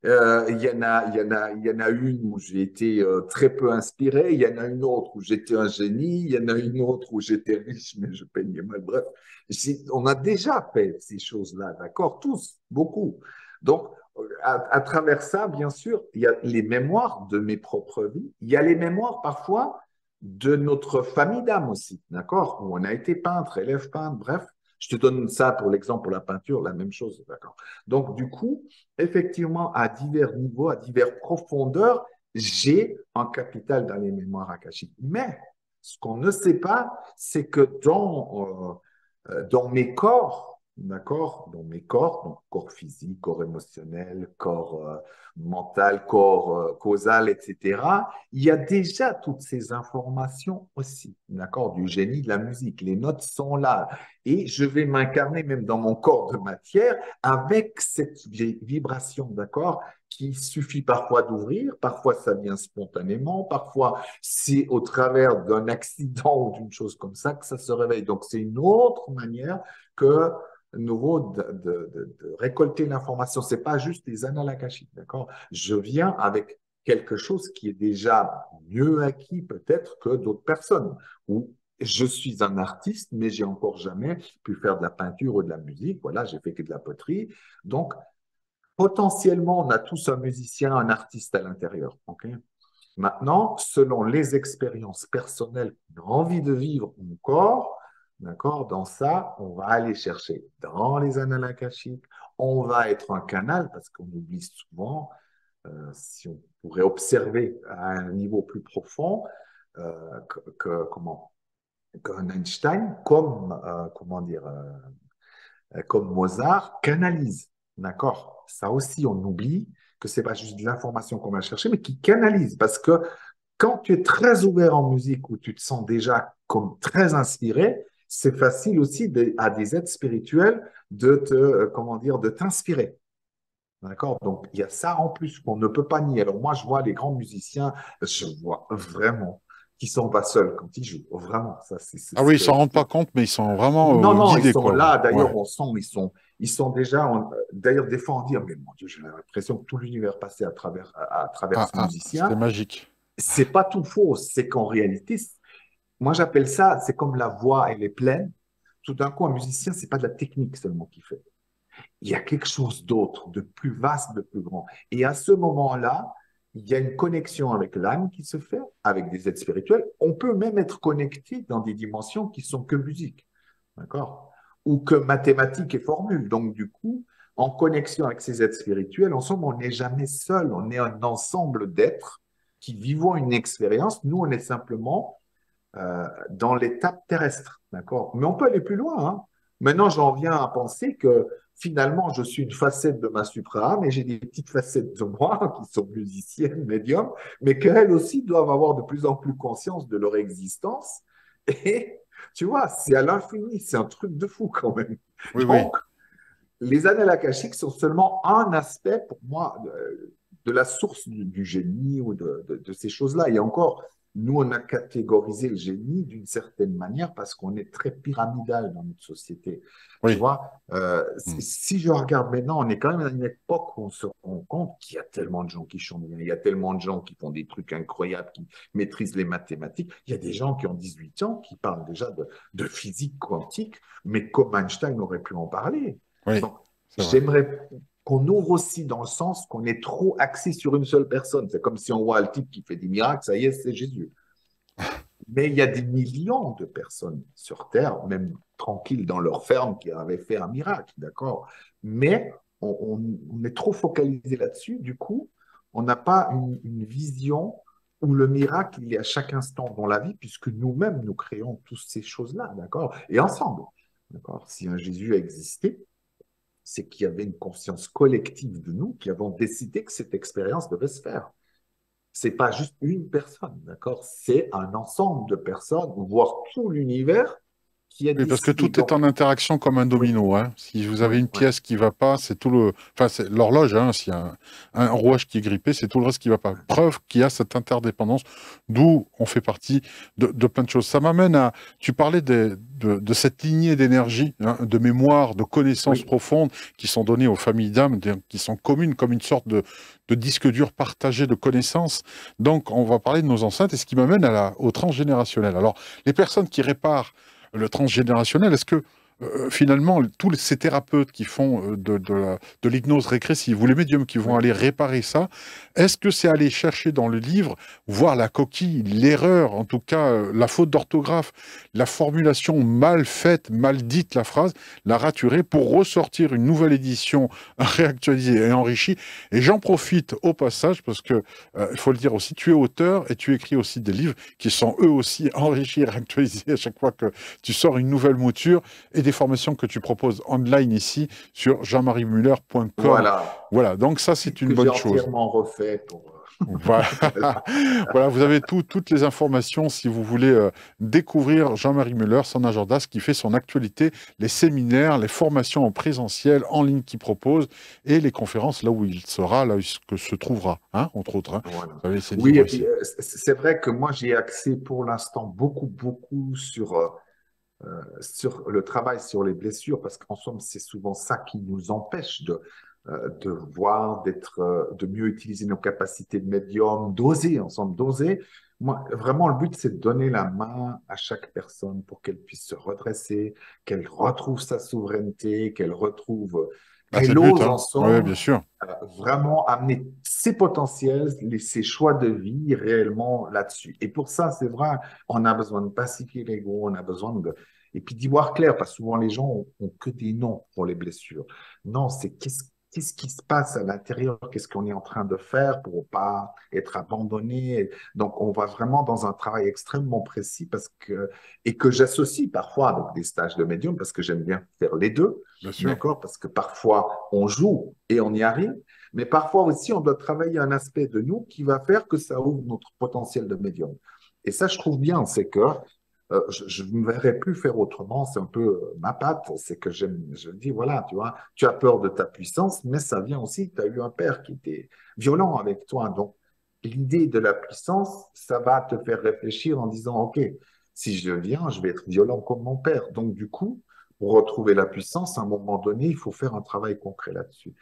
[SPEAKER 2] Il y en a une où j'ai été très peu inspiré, il y en a une autre où j'étais un génie, il y en a une autre où j'étais riche, mais je peignais mal. Bref, on a déjà fait ces choses-là, d'accord? Tous, beaucoup. Donc, à travers ça, bien sûr, il y a les mémoires de mes propres vies, il y a les mémoires parfois de notre famille d'âme aussi, d'accord? Où on a été peintre, élève peintre, bref. Je te donne ça pour l'exemple, pour la peinture, la même chose, d'accord? Donc, du coup, effectivement, à divers niveaux, à diverses profondeurs, j'ai un capital dans les mémoires akashiques. Mais ce qu'on ne sait pas, c'est que dans mes corps, d'accord, dans mes corps, donc corps physique, corps émotionnel, corps mental, corps causal, etc., il y a déjà toutes ces informations aussi, d'accord, du génie de la musique. Les notes sont là. Et je vais m'incarner même dans mon corps de matière avec cette vibration, d'accord, qui suffit parfois d'ouvrir, parfois ça vient spontanément, parfois c'est au travers d'un accident ou d'une chose comme ça que ça se réveille. Donc c'est une autre manière que nouveau de récolter l'information. C'est pas juste des annales akashiques, d'accord? Je viens avec quelque chose qui est déjà mieux acquis peut-être que d'autres personnes, ou je suis un artiste, mais j'ai encore jamais pu faire de la peinture ou de la musique. Voilà, j'ai fait que de la poterie. Donc, potentiellement, on a tous un musicien, un artiste à l'intérieur. Okay. Maintenant, selon les expériences personnelles qu'on a envie de vivre encore, d'accord, dans ça, on va aller chercher dans les annales akashiques. On va être un canal parce qu'on oublie souvent, si on pourrait observer à un niveau plus profond, comment qu'un Einstein, comment dire, comme Mozart, canalise. D'accord? Ça aussi, on oublie que c'est pas juste de l'information qu'on va chercher, mais qui canalise. Parce que quand tu es très ouvert en musique, où tu te sens déjà comme très inspiré, c'est facile aussi à des êtres spirituels de te, comment dire, de t'inspirer. D'accord? Donc, il y a ça en plus qu'on ne peut pas nier. Alors, moi, je vois les grands musiciens, je vois vraiment qu'ils sont pas seuls quand ils jouent. Vraiment, ça, c'est
[SPEAKER 1] Ah
[SPEAKER 2] ce
[SPEAKER 1] oui, ils
[SPEAKER 2] que
[SPEAKER 1] s'en rendent pas compte, mais ils sont vraiment
[SPEAKER 2] non, non, ils
[SPEAKER 1] guidés,
[SPEAKER 2] sont
[SPEAKER 1] quoi.
[SPEAKER 2] là.
[SPEAKER 1] Ouais.
[SPEAKER 2] D'ailleurs, on sent, ils sont déjà. D'ailleurs, des fois, on dit, mais mon Dieu, j'ai l'impression que tout l'univers passait à travers
[SPEAKER 1] Ah,
[SPEAKER 2] ce
[SPEAKER 1] ah, c'était
[SPEAKER 2] musicien.
[SPEAKER 1] magique.
[SPEAKER 2] C'est pas tout faux. C'est qu'en réalité, moi, j'appelle ça, c'est comme la voix, elle est pleine. Tout d'un coup, un musicien, c'est pas de la technique seulement qu'il fait. Il y a quelque chose d'autre, de plus vaste, de plus grand. Et à ce moment-là, il y a une connexion avec l'âme qui se fait, avec des êtres spirituels. On peut même être connecté dans des dimensions qui sont que musique. D'accord? Ou que mathématiques et formules. Donc, du coup, en connexion avec ces êtres spirituels, en somme, on n'est jamais seul. On est un ensemble d'êtres qui vivons une expérience. Nous, on est simplement dans l'étape terrestre. D'accord? Mais on peut aller plus loin. Hein. Maintenant, j'en viens à penser que finalement, je suis une facette de ma supra-âme et j'ai des petites facettes de moi qui sont musiciennes, médiums, mais qu'elles aussi doivent avoir de plus en plus conscience de leur existence. Et tu vois, c'est à l'infini, c'est un truc de fou quand même.
[SPEAKER 1] Oui, oui.
[SPEAKER 2] Donc, les annales akashiques sont seulement un aspect pour moi de la source du génie ou de ces choses-là. Et encore, nous, on a catégorisé le génie d'une certaine manière parce qu'on est très pyramidal dans notre société. Tu
[SPEAKER 1] Oui.
[SPEAKER 2] vois,
[SPEAKER 1] Hmm.
[SPEAKER 2] si je regarde maintenant, on est quand même à une époque où on se rend compte qu'il y a tellement de gens qui chantent bien, il y a tellement de gens qui font des trucs incroyables, qui maîtrisent les mathématiques. Il y a des gens qui ont 18 ans qui parlent déjà de physique quantique, mais comme Einstein aurait pu en parler.
[SPEAKER 1] Oui,
[SPEAKER 2] Donc,
[SPEAKER 1] c'est vrai.
[SPEAKER 2] j'aimerais qu'on ouvre aussi dans le sens qu'on est trop axé sur une seule personne. C'est comme si on voit le type qui fait des miracles, ça y est, c'est Jésus. Mais il y a des millions de personnes sur Terre, même tranquilles dans leur ferme, qui avaient fait un miracle, d'accord? Mais on est trop focalisé là-dessus. Du coup, on n'a pas une vision où le miracle, il est à chaque instant dans la vie, puisque nous-mêmes, nous créons toutes ces choses-là, d'accord? Et ensemble, d'accord? Si un Jésus a existé, c'est qu'il y avait une conscience collective de nous qui avons décidé que cette expérience devait se faire. C'est pas juste une personne, d'accord? C'est un ensemble de personnes, voire tout l'univers qui a
[SPEAKER 1] Oui, parce que
[SPEAKER 2] décidé.
[SPEAKER 1] tout est
[SPEAKER 2] Donc,
[SPEAKER 1] en interaction comme un
[SPEAKER 2] oui,
[SPEAKER 1] domino, hein. Si vous
[SPEAKER 2] oui,
[SPEAKER 1] avez une
[SPEAKER 2] oui,
[SPEAKER 1] pièce qui va pas, c'est tout le, enfin, c'est l'horloge, hein. S'il y a un rouage qui est grippé, c'est tout le reste qui va pas. Preuve qu'il y a cette interdépendance, d'où on fait partie de plein de choses. Ça m'amène à, tu parlais de cette lignée d'énergie, hein, de mémoire, de connaissances
[SPEAKER 2] oui.
[SPEAKER 1] profondes qui sont données aux familles d'âmes, qui sont communes comme une sorte de disque dur partagé de connaissances. Donc, on va parler de nos enceintes, et ce qui m'amène au transgénérationnel. Alors, les personnes qui réparent le transgénérationnel, est-ce que finalement, tous ces thérapeutes qui font de l'hypnose régressive ou les médiums qui vont
[SPEAKER 2] Oui.
[SPEAKER 1] aller réparer ça, est-ce que c'est aller chercher dans le livre, voir la coquille, l'erreur, en tout cas la faute d'orthographe, la formulation mal faite, mal dite, la phrase, la raturer pour ressortir une nouvelle édition réactualisée et enrichie? Et j'en profite au passage parce que, il faut le dire aussi, tu es auteur et tu écris aussi des livres qui sont eux aussi enrichis et réactualisés à chaque fois que tu sors une nouvelle mouture, et des formations que tu proposes online ici sur jean-marie-muller.com.
[SPEAKER 2] Voilà.
[SPEAKER 1] Voilà, donc ça, c'est une
[SPEAKER 2] Que j'ai
[SPEAKER 1] bonne chose.
[SPEAKER 2] entièrement refait pour.
[SPEAKER 1] Voilà,
[SPEAKER 2] Voilà.
[SPEAKER 1] voilà, vous avez toutes les informations si vous voulez découvrir Jean-Marie Muller, son agenda, ce qui fait son actualité, les séminaires, les formations en présentiel, en ligne qu'il propose, et les conférences là où il sera, là où il se trouvera, hein, entre autres. Hein.
[SPEAKER 2] Voilà.
[SPEAKER 1] Vous savez, c'est
[SPEAKER 2] Oui,
[SPEAKER 1] libre
[SPEAKER 2] et puis
[SPEAKER 1] ici.
[SPEAKER 2] c'est vrai que moi j'ai axé pour l'instant beaucoup sur le travail sur les blessures, parce qu'en somme, c'est souvent ça qui nous empêche de voir, de mieux utiliser nos capacités de médium, d'oser, ensemble, d'oser. Moi, vraiment, le but, c'est de donner la main à chaque personne pour qu'elle puisse se redresser, qu'elle retrouve sa souveraineté,
[SPEAKER 1] Bah, c'est
[SPEAKER 2] qu'elle
[SPEAKER 1] le but,
[SPEAKER 2] ose,
[SPEAKER 1] hein.
[SPEAKER 2] en
[SPEAKER 1] Oui,
[SPEAKER 2] somme,
[SPEAKER 1] bien sûr.
[SPEAKER 2] vraiment amener ses potentiels, ses choix de vie réellement là-dessus. Et pour ça, c'est vrai, on a besoin de pacifier l'ego, on a besoin de... Et puis d'y voir clair, parce que souvent les gens ont que des noms pour les blessures. Non, c'est qu'est-ce qui se passe à l'intérieur, qu'est-ce qu'on est en train de faire pour ne pas être abandonné. Donc on va vraiment dans un travail extrêmement précis et que j'associe parfois avec des stages de médium, parce que j'aime bien faire les deux,
[SPEAKER 1] Bien sûr.
[SPEAKER 2] d'accord? Parce que parfois on joue et on y arrive, mais parfois aussi on doit travailler un aspect de nous qui va faire que ça ouvre notre potentiel de médium. Et ça, je trouve bien, c'est que je ne me verrais plus faire autrement, c'est un peu ma patte, c'est que je dis, voilà, tu vois, tu as peur de ta puissance, mais ça vient aussi, tu as eu un père qui était violent avec toi. Donc, l'idée de la puissance, ça va te faire réfléchir en disant, OK, si je viens, je vais être violent comme mon père. Donc, du coup, pour retrouver la puissance, à un moment donné, il faut faire un travail concret là-dessus.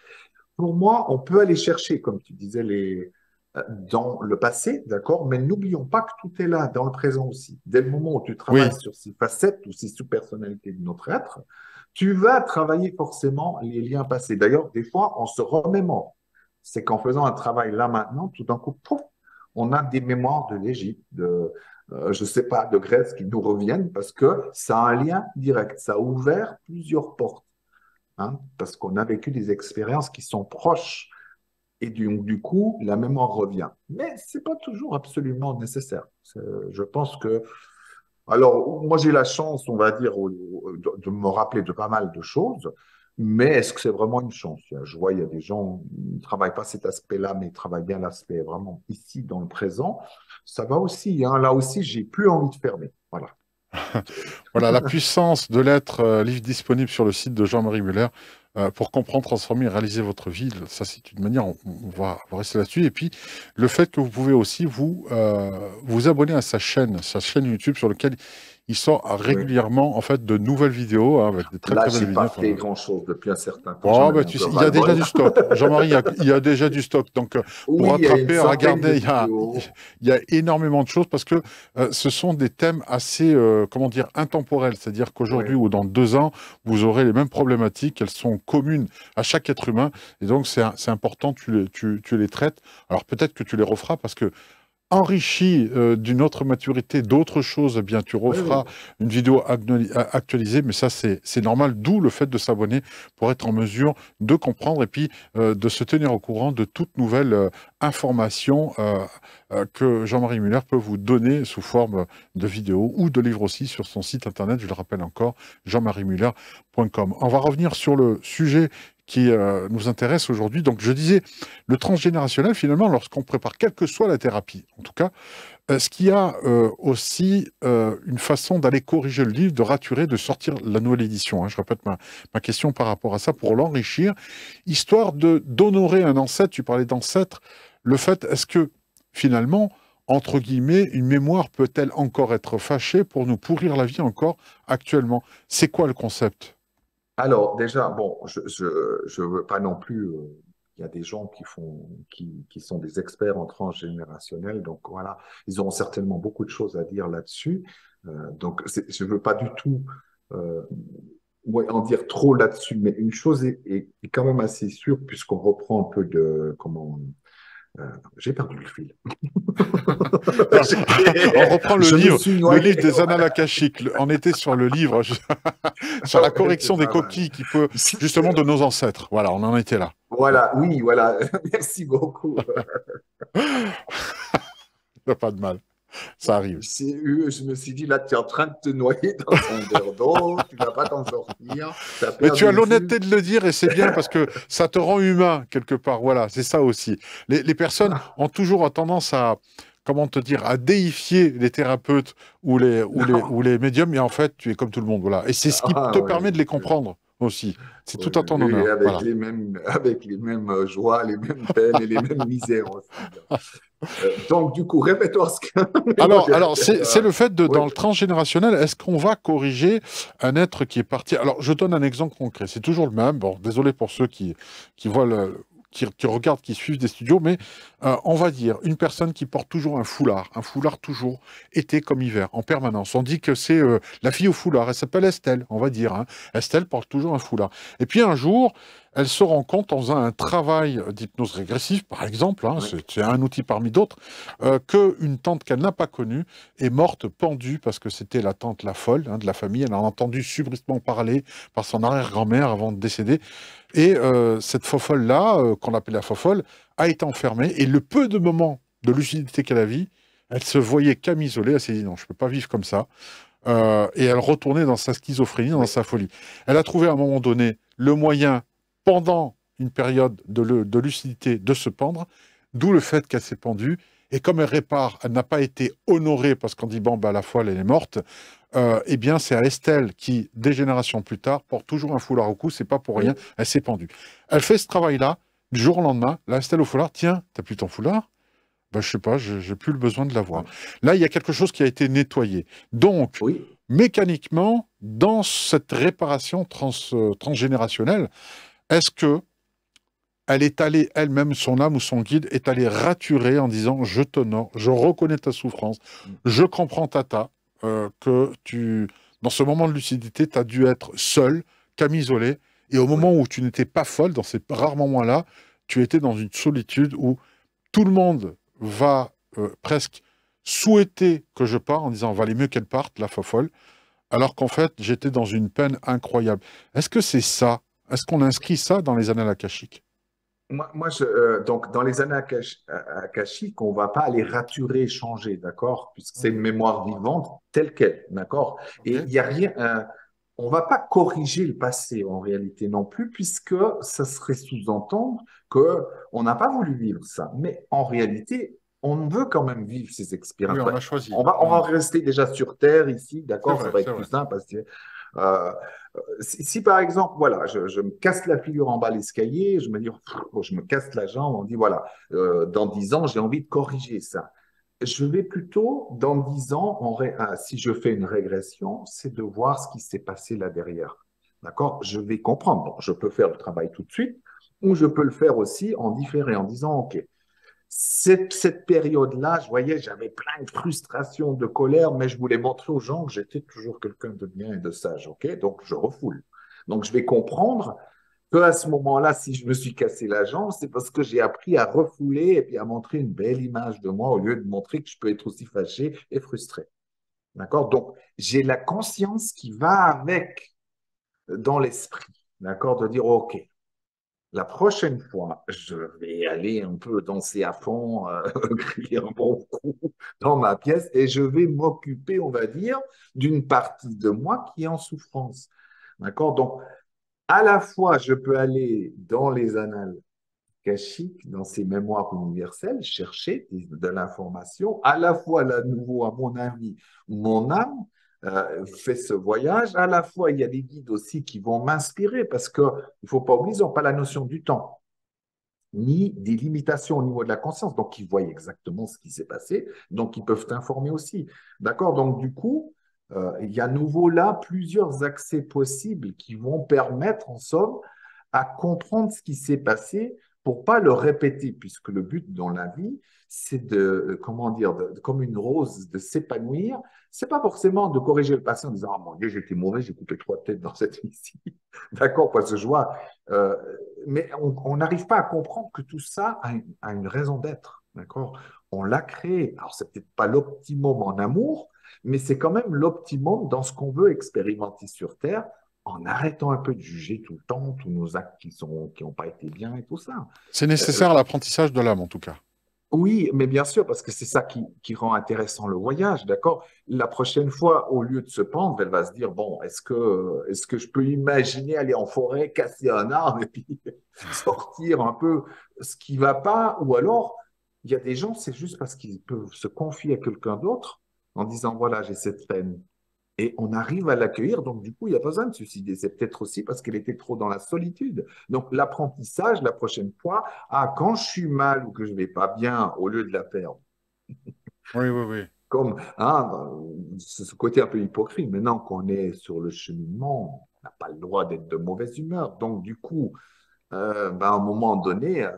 [SPEAKER 2] Pour moi, on peut aller chercher, comme tu disais, dans le passé, d'accord, mais n'oublions pas que tout est là, dans le présent aussi. Dès le moment où tu travailles
[SPEAKER 1] Oui,
[SPEAKER 2] sur ces facettes ou ces sous-personnalités de notre être, tu vas travailler forcément les liens passés. D'ailleurs, des fois, on se remémore. C'est qu'en faisant un travail là maintenant, tout d'un coup, pouf, on a des mémoires de l'Égypte, je ne sais pas, de Grèce qui nous reviennent parce que ça a un lien direct. Ça a ouvert plusieurs portes, hein, parce qu'on a vécu des expériences qui sont proches et du coup, la mémoire revient. Mais ce n'est pas toujours absolument nécessaire. Je pense que... Alors, moi, j'ai la chance, on va dire, de me rappeler de pas mal de choses, mais est-ce que c'est vraiment une chance? Je vois, il y a des gens qui ne travaillent pas cet aspect-là, mais ils travaillent bien l'aspect vraiment ici, dans le présent. Ça va aussi, hein. Là aussi, j'ai plus envie de fermer. Voilà.
[SPEAKER 1] voilà, la puissance de l'être, livre disponible sur le site de Jean-Marie Muller, pour comprendre, transformer et réaliser votre vie. Ça, c'est une manière, on va rester là-dessus. Et puis, le fait que vous pouvez aussi vous abonner à sa chaîne YouTube sur laquelle il sort
[SPEAKER 2] Oui.
[SPEAKER 1] régulièrement, en fait, de nouvelles vidéos, hein, avec des très,
[SPEAKER 2] Là,
[SPEAKER 1] très
[SPEAKER 2] j'ai
[SPEAKER 1] belles
[SPEAKER 2] pas
[SPEAKER 1] vidéos.
[SPEAKER 2] fait grand-chose depuis un certain temps. J'en
[SPEAKER 1] Oh, bah,
[SPEAKER 2] avais un
[SPEAKER 1] tu
[SPEAKER 2] peu
[SPEAKER 1] sais, il y a déjà
[SPEAKER 2] ras-le-bol.
[SPEAKER 1] du stock. Jean-Marie, il y a déjà du stock. Donc, pour
[SPEAKER 2] Oui, il y a une
[SPEAKER 1] rattraper,
[SPEAKER 2] centaine de
[SPEAKER 1] regardez,
[SPEAKER 2] vidéos.
[SPEAKER 1] il y a énormément de choses parce que ce sont des thèmes assez, comment dire, intemporels. C'est-à-dire qu'aujourd'hui
[SPEAKER 2] Oui.
[SPEAKER 1] ou dans 2 ans, vous aurez les mêmes problématiques. Elles sont communes à chaque être humain. Et donc, c'est important, tu les traites. Alors, peut-être que tu les referas parce que enrichi d'une autre maturité, d'autres choses, eh bien, tu
[SPEAKER 2] Oui,
[SPEAKER 1] referas
[SPEAKER 2] oui.
[SPEAKER 1] une vidéo actualisée, mais ça, c'est normal, d'où le fait de s'abonner pour être en mesure de comprendre et puis de se tenir au courant de toute nouvelle information que Jean-Marie Muller peut vous donner sous forme de vidéo ou de livre aussi sur son site internet, je le rappelle encore, jean-marie-muller.com. On va revenir sur le sujet qui nous intéresse aujourd'hui. Donc, je disais, le transgénérationnel, finalement, lorsqu'on prépare, quelle que soit la thérapie, en tout cas, est-ce qu'il y a aussi une façon d'aller corriger le livre, de raturer, de sortir la nouvelle édition, hein. Je répète ma question par rapport à ça pour l'enrichir, histoire d'honorer un ancêtre. Tu parlais d'ancêtre. Le fait, est-ce que finalement, entre guillemets, une mémoire peut-elle encore être fâchée pour nous pourrir la vie encore actuellement? C'est quoi le concept?
[SPEAKER 2] Alors, déjà, bon, je veux pas non plus. Il y a des gens qui sont des experts en transgénérationnel, donc voilà, ils auront certainement beaucoup de choses à dire là-dessus. Donc, je veux pas du tout euh, ouais, en dire trop là-dessus, mais une chose est quand même assez sûre, puisqu'on reprend un peu de comment. euh, j'ai perdu le fil.
[SPEAKER 1] On reprend
[SPEAKER 2] Je me suis
[SPEAKER 1] le
[SPEAKER 2] noyé.
[SPEAKER 1] livre des Annales akashiques. On était sur le livre, sur la
[SPEAKER 2] Ouais,
[SPEAKER 1] correction
[SPEAKER 2] c'est
[SPEAKER 1] des
[SPEAKER 2] pas mal.
[SPEAKER 1] coquilles qui peut, justement, de nos ancêtres. Voilà, on en était là.
[SPEAKER 2] Voilà, oui, voilà. Merci beaucoup.
[SPEAKER 1] Il n'y a pas de mal. Ça arrive.
[SPEAKER 2] Je me suis dit, là, tu es en train de te noyer dans un verre d'eau, tu ne vas pas t'en sortir, tu as
[SPEAKER 1] Mais tu
[SPEAKER 2] perdu
[SPEAKER 1] as
[SPEAKER 2] le fil.
[SPEAKER 1] l'honnêteté de le dire et c'est bien parce que ça te rend humain quelque part. Voilà, c'est ça aussi. Les personnes ont toujours tendance à, comment te dire, à déifier les thérapeutes
[SPEAKER 2] Non.
[SPEAKER 1] ou les médiums, mais en fait, tu es comme tout le monde. Voilà. Et c'est ce qui
[SPEAKER 2] Ah,
[SPEAKER 1] te
[SPEAKER 2] oui,
[SPEAKER 1] permet de les comprendre aussi. C'est
[SPEAKER 2] oui,
[SPEAKER 1] tout à ton
[SPEAKER 2] oui,
[SPEAKER 1] honneur. Voilà.
[SPEAKER 2] avec les mêmes joies, les mêmes peines et les mêmes misères aussi. Donc, du coup, répète-toi ce que. Mais moi,
[SPEAKER 1] Alors c'est le fait de,
[SPEAKER 2] oui,
[SPEAKER 1] dans le transgénérationnel, est-ce qu'on va corriger un être qui est parti? Alors, je donne un exemple concret. C'est toujours le même. Bon, désolé pour ceux qui voient qui regardent, qui suivent des studios, mais on va dire une personne qui porte toujours un foulard toujours, été comme hiver, en permanence. On dit que c'est la fille au foulard. Elle s'appelle Estelle, on va dire, hein. Estelle porte toujours un foulard. Et puis un jour, elle se rend compte en faisant un travail d'hypnose régressive, par exemple, hein,
[SPEAKER 2] oui,
[SPEAKER 1] c'est un outil parmi d'autres, qu'une tante qu'elle n'a pas connue est morte pendue parce que c'était la tante la folle, hein, de la famille. Elle en a entendu subrepticement parler par son arrière-grand-mère avant de décéder. Et cette fofolle-là, qu'on appelle la fofolle, a été enfermée. Et le peu de moments de lucidité qu'elle a vu, elle se voyait camisolée. Elle s'est dit non, je ne peux pas vivre comme ça. Et elle retournait dans sa schizophrénie, dans
[SPEAKER 2] oui,
[SPEAKER 1] sa folie. Elle a trouvé à un moment donné le moyen, pendant une période de lucidité, de se pendre, d'où le fait qu'elle s'est pendue. Et comme elle répare, elle n'a pas été honorée parce qu'on dit, bon, bah, la folle, elle est morte. Eh bien, c'est à Estelle qui, des générations plus tard, porte toujours un foulard au cou, c'est pas pour rien,
[SPEAKER 2] oui,
[SPEAKER 1] elle s'est pendue. Elle fait ce travail-là, du jour au lendemain, là, Estelle au foulard, tiens, t'as plus ton foulard? Ben, je sais pas, j'ai plus le besoin de l'avoir.
[SPEAKER 2] oui,
[SPEAKER 1] Là, il y a quelque chose qui a été nettoyé. Donc,
[SPEAKER 2] oui,
[SPEAKER 1] mécaniquement, dans cette réparation transgénérationnelle, est-ce que elle est allée, elle-même, son âme ou son guide, est allée raturer en disant, je t'honore, je reconnais ta souffrance, je comprends Tata, que tu, dans ce moment de lucidité, tu as dû être seul, camisolé, et au
[SPEAKER 2] oui,
[SPEAKER 1] moment où tu n'étais pas folle, dans ces rares moments-là, tu étais dans une solitude où tout le monde va presque souhaiter que je parte en disant valait mieux qu'elle parte, la fofolle, alors qu'en fait, j'étais dans une peine incroyable. Est-ce que c'est ça? Est-ce qu'on inscrit ça dans les annales akashiques?
[SPEAKER 2] donc, dans les années akashiques, on ne va pas aller raturer, changer, d'accord? Puisque c'est une
[SPEAKER 1] Mhm.
[SPEAKER 2] mémoire vivante telle qu'elle, d'accord? Et il
[SPEAKER 1] Ok.
[SPEAKER 2] n'y a rien, on ne va pas corriger le passé en réalité non plus, puisque ça serait sous-entendre qu'on n'a pas voulu vivre ça. Mais en réalité, on veut quand même vivre ces expériences.
[SPEAKER 1] Oui, on
[SPEAKER 2] Enfin,
[SPEAKER 1] a choisi.
[SPEAKER 2] on va
[SPEAKER 1] Mhm.
[SPEAKER 2] rester déjà sur Terre ici,
[SPEAKER 1] C'est
[SPEAKER 2] d'accord? Ça
[SPEAKER 1] vrai,
[SPEAKER 2] va
[SPEAKER 1] c'est
[SPEAKER 2] être plus
[SPEAKER 1] vrai.
[SPEAKER 2] simple parce que euh, si, par exemple, voilà, je me casse la figure en bas de l'escalier, je me dis, oh, je me casse la jambe, on dit, voilà, dans 10 ans, j'ai envie de corriger ça. Je vais plutôt, dans 10 ans, si je fais une régression, c'est de voir ce qui s'est passé là derrière. D'accord? Je vais comprendre. Bon, je peux faire le travail tout de suite, ou je peux le faire aussi en différé, en disant, OK, cette période-là, je voyais, j'avais plein de frustration, de colère, mais je voulais montrer aux gens que j'étais toujours quelqu'un de bien et de sage. OK? Donc, je refoule. Donc, je vais comprendre qu'à ce moment-là, si je me suis cassé la jambe, c'est parce que j'ai appris à refouler et puis à montrer une belle image de moi au lieu de montrer que je peux être aussi fâché et frustré. D'accord? Donc, j'ai la conscience qui va avec dans l'esprit. D'accord? De dire, OK, la prochaine fois, je vais aller un peu danser à fond, crier un bon coup dans ma pièce et je vais m'occuper, on va dire, d'une partie de moi qui est en souffrance. D'accord? Donc, à la fois, je peux aller dans les annales kashiques, dans ces mémoires universelles, chercher de l'information, à la fois, là, à nouveau, à mon avis, mon âme fait ce voyage, à la fois, il y a des guides aussi qui vont m'inspirer, parce qu'il ne faut pas oublier, ils n'ont pas la notion du temps ni des limitations au niveau de la conscience. Donc, ils voient exactement ce qui s'est passé, donc ils peuvent t'informer aussi. D'accord? Donc, du coup, il y a à nouveau là plusieurs accès possibles qui vont permettre, en somme, à comprendre ce qui s'est passé pour pas le répéter, puisque le but dans la vie, c'est de, comment dire, comme une rose, de s'épanouir. C'est pas forcément de corriger le passé en disant, oh mon Dieu, j'étais mauvais, j'ai coupé 3 têtes dans cette vie-ci. D'accord? Parce que je vois, euh, mais on n'arrive pas à comprendre que tout ça a une raison d'être. D'accord? On l'a créé. Alors, c'est peut-être pas l'optimum en amour, mais c'est quand même l'optimum dans ce qu'on veut expérimenter sur Terre en arrêtant un peu de juger tout le temps tous nos actes qui ont pas été bien et tout ça.
[SPEAKER 1] C'est
[SPEAKER 2] Euh,
[SPEAKER 1] nécessaire à l'apprentissage de l'âme, en tout cas.
[SPEAKER 2] oui, mais bien sûr, parce que c'est ça qui rend intéressant le voyage, d'accord? La prochaine fois, au lieu de se pendre, elle va se dire, bon, est-ce que je peux imaginer aller en forêt, casser un arbre et puis sortir un peu ce qui va pas? Ou alors, il y a des gens, c'est juste parce qu'ils peuvent se confier à quelqu'un d'autre en disant, voilà, j'ai cette peine. Et on arrive à l'accueillir, donc du coup, il n'y a pas besoin de se suicider. C'est peut-être aussi parce qu'elle était trop dans la solitude. Donc l'apprentissage, la prochaine fois, quand je suis mal ou que je ne vais pas bien, au lieu de la perdre,
[SPEAKER 1] Oui, oui, oui.
[SPEAKER 2] comme ce côté un peu hypocrite, maintenant qu'on est sur le cheminement, on n'a pas le droit d'être de mauvaise humeur. Donc du coup, à un moment donné,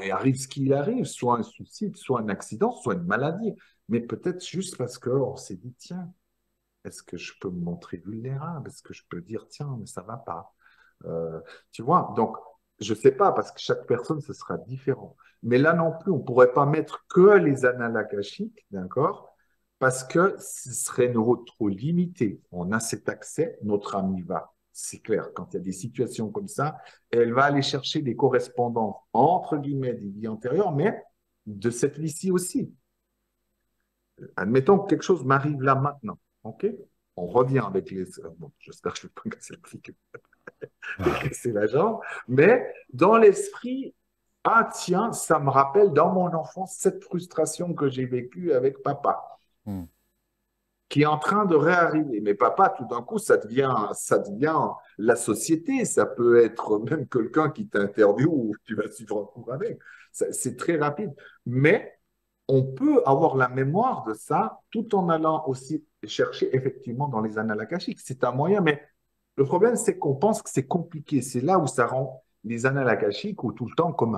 [SPEAKER 2] il arrive ce qu'il arrive, soit un suicide, soit un accident, soit une maladie. Mais peut-être juste parce qu'on s'est dit, tiens, est-ce que je peux me montrer vulnérable? Est-ce que je peux dire, tiens, mais ça va pas? Tu vois, donc, je sais pas, parce que chaque personne, ce sera différent. Mais là non plus, on pourrait pas mettre que les annales akashiques, d'accord? Parce que ce serait une route trop limitée. On a cet accès, notre âme y va. C'est clair, quand il y a des situations comme ça, elle va aller chercher des correspondances, entre guillemets, des vies antérieures, mais de cette vie-ci aussi. Admettons que quelque chose m'arrive là maintenant. OK? On revient avec les. Bon, j'espère que je ne vais pas casser le flic et casser la jambe. Mais dans l'esprit, ah tiens, ça me rappelle dans mon enfance cette frustration que j'ai vécue avec papa,
[SPEAKER 1] Hmm.
[SPEAKER 2] qui est en train de réarriver. Mais papa, tout d'un coup, ça devient la société. Ça peut être même quelqu'un qui t'interviewe ou tu vas suivre un cours avec. C'est très rapide. Mais on peut avoir la mémoire de ça tout en allant aussi chercher effectivement dans les annales akashiques. C'est un moyen, mais le problème, c'est qu'on pense que c'est compliqué. C'est là où ça rend les annales akashiques ou tout le temps comme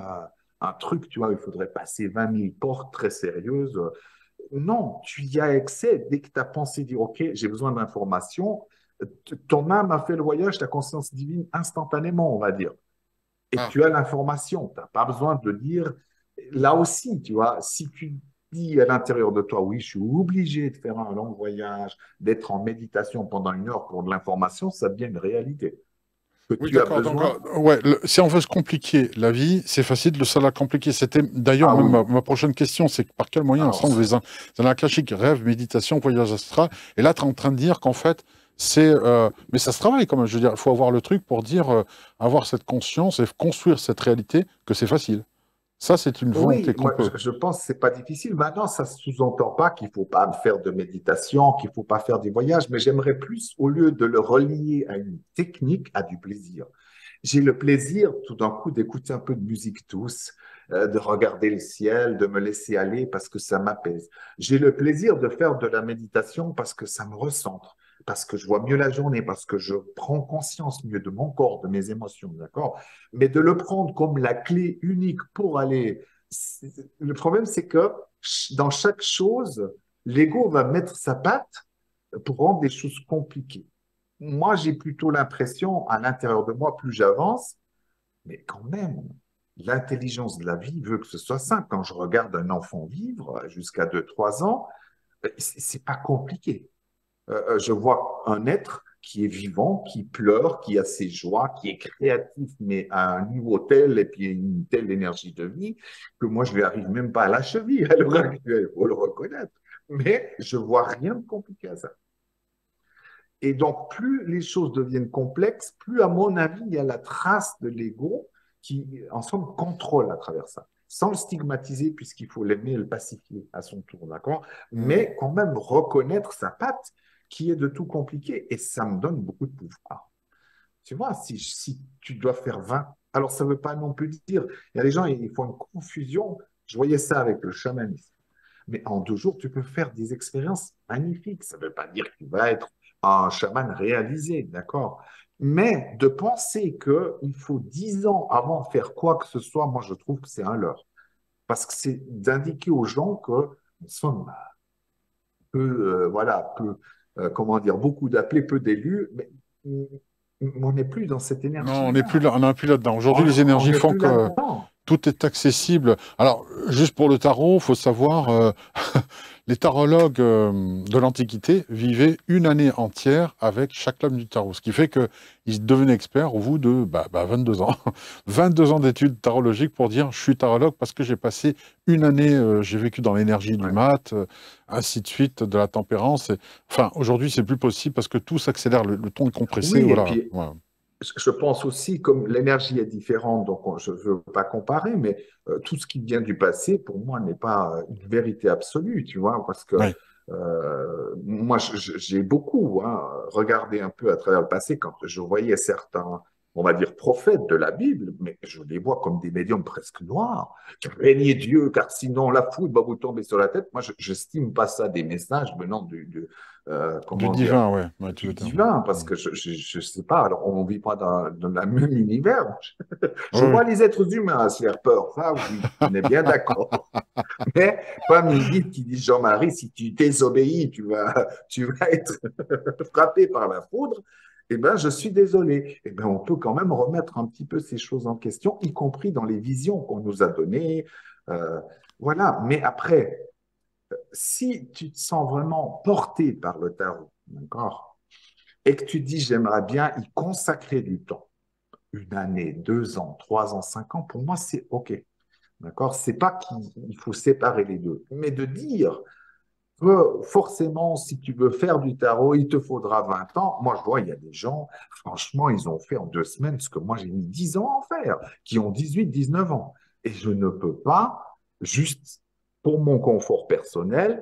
[SPEAKER 2] un truc, tu vois, il faudrait passer 20 000 portes très sérieuses. Non, tu y as accès dès que tu as pensé dire, OK, j'ai besoin d'informations. Ton âme a fait le voyage, ta conscience divine, instantanément, on va dire et
[SPEAKER 1] Ah,
[SPEAKER 2] tu as l'information. Tu n'as pas besoin de lire. Là aussi, tu vois, si tu dis à l'intérieur de toi, oui, je suis obligé de faire un long voyage, d'être en méditation pendant 1 heure pour de l'information, ça devient une réalité. Que
[SPEAKER 1] oui,
[SPEAKER 2] tu as
[SPEAKER 1] d'accord. Donc,
[SPEAKER 2] besoin.
[SPEAKER 1] ouais, si on veut se compliquer la vie, c'est facile de se la compliquer. C'était d'ailleurs
[SPEAKER 2] Ah
[SPEAKER 1] même
[SPEAKER 2] oui.
[SPEAKER 1] ma prochaine question, c'est que par quel moyen
[SPEAKER 2] Alors,
[SPEAKER 1] ensemble les annales akashiques, rêve, méditation, voyage astral. Et là, tu es en train de dire qu'en fait, mais ça se travaille quand même. Je veux dire, il faut avoir le truc pour dire, avoir cette conscience et construire cette réalité que c'est facile. Ça, c'est une volonté
[SPEAKER 2] oui,
[SPEAKER 1] qu'on
[SPEAKER 2] moi,
[SPEAKER 1] peut.
[SPEAKER 2] je pense que c'est pas difficile. Maintenant, ça ne sous-entend pas qu'il faut pas faire de méditation, qu'il faut pas faire des voyages, mais j'aimerais plus, au lieu de le relier à une technique, à du plaisir. J'ai le plaisir tout d'un coup d'écouter un peu de musique douce, de regarder le ciel, de me laisser aller parce que ça m'apaise. J'ai le plaisir de faire de la méditation parce que ça me recentre, parce que je vois mieux la journée, parce que je prends conscience mieux de mon corps, de mes émotions, d'accord? Mais de le prendre comme la clé unique pour aller. Le problème, c'est que dans chaque chose, l'ego va mettre sa patte pour rendre des choses compliquées. Moi, j'ai plutôt l'impression, à l'intérieur de moi, plus j'avance, Mais quand même, l'intelligence de la vie veut que ce soit simple. Quand je regarde un enfant vivre jusqu'à 2, 3 ans, c'est pas compliqué. Je vois un être qui est vivant, qui pleure, qui a ses joies, qui est créatif, mais à un niveau tel et puis une telle énergie de vie que moi, je ne lui arrive même pas à la cheville à l'heure actuelle, il faut le reconnaître. Mais je vois rien de compliqué à ça. Et donc, plus les choses deviennent complexes, plus, à mon avis, il y a la trace de l'ego qui, en somme, contrôle à travers ça. Sans le stigmatiser, puisqu'il faut l'aimer et le pacifier à son tour, d'accord?
[SPEAKER 1] Hmm.
[SPEAKER 2] Mais quand même reconnaître sa patte qui est de tout compliqué. Et ça me donne beaucoup de pouvoir. Tu vois, si tu dois faire 20, alors ça ne veut pas non plus dire, il y a des gens, ils font une confusion. Je voyais ça avec le chamanisme. Mais en 2 jours, tu peux faire des expériences magnifiques. Ça ne veut pas dire que tu vas être un chaman réalisé, d'accord? Mais de penser qu'il faut 10 ans avant de faire quoi que ce soit, moi, je trouve que c'est un leurre. Parce que c'est d'indiquer aux gens que nous sommes voilà, comment dire, beaucoup d'appelés, peu d'élus, mais on n'est plus dans cette
[SPEAKER 1] Non, on n'est plus
[SPEAKER 2] énergie-là.
[SPEAKER 1] là, on n'est plus là-dedans. Aujourd'hui, les
[SPEAKER 2] On
[SPEAKER 1] énergies
[SPEAKER 2] n'est
[SPEAKER 1] font
[SPEAKER 2] plus
[SPEAKER 1] que
[SPEAKER 2] là-dedans.
[SPEAKER 1] tout est accessible. Alors, juste pour le tarot, il faut savoir, les tarologues de l'Antiquité vivaient une année entière avec chaque lame du tarot. Ce qui fait qu'ils devenaient experts au bout de 22 ans. 22 ans d'études tarologiques pour dire je suis tarologue parce que j'ai passé une année, j'ai vécu dans l'énergie du
[SPEAKER 2] Ouais.
[SPEAKER 1] mat, ainsi de suite, de la tempérance. Enfin, aujourd'hui, c'est plus possible parce que tout s'accélère, le ton est compressé,
[SPEAKER 2] Oui, et
[SPEAKER 1] voilà.
[SPEAKER 2] puis
[SPEAKER 1] Voilà.
[SPEAKER 2] je pense aussi, comme l'énergie est différente, donc je ne veux pas comparer, mais tout ce qui vient du passé, pour moi, n'est pas une vérité absolue, tu vois, parce que
[SPEAKER 1] Oui.
[SPEAKER 2] moi, j'ai beaucoup regardé un peu à travers le passé quand je voyais certains, on va dire, prophètes de la Bible, mais je les vois comme des médiums presque noirs. Craignez Dieu, car sinon la foudre va vous tomber sur la tête. Moi, je n'estime pas ça des messages venant
[SPEAKER 1] Du
[SPEAKER 2] comment dire,
[SPEAKER 1] divin, ouais. Ouais, tout
[SPEAKER 2] du
[SPEAKER 1] à fait.
[SPEAKER 2] divin, parce que je sais pas, alors on ne vit pas dans le même univers. Je
[SPEAKER 1] Oui,
[SPEAKER 2] vois les êtres humains se faire peur, ça oui, on est bien d'accord. Mais comme il dit, qui dit Jean-Marie, si tu désobéis, tu vas être frappé par la foudre. Eh bien, je suis désolé. Eh bien, on peut quand même remettre un petit peu ces choses en question, y compris dans les visions qu'on nous a données. Euh, voilà. Mais après, si tu te sens vraiment porté par le tarot, d'accord, et que tu dis j'aimerais bien y consacrer du temps, 1 année, 2 ans, 3 ans, 5 ans, pour moi, c'est OK. D'accord? C'est pas qu'il faut séparer les deux, mais de dire que forcément, si tu veux faire du tarot, il te faudra 20 ans. Moi, je vois, il y a des gens, franchement, ils ont fait en 2 semaines ce que moi, j'ai mis 10 ans à en faire, qui ont 18, 19 ans. Et je ne peux pas, juste pour mon confort personnel,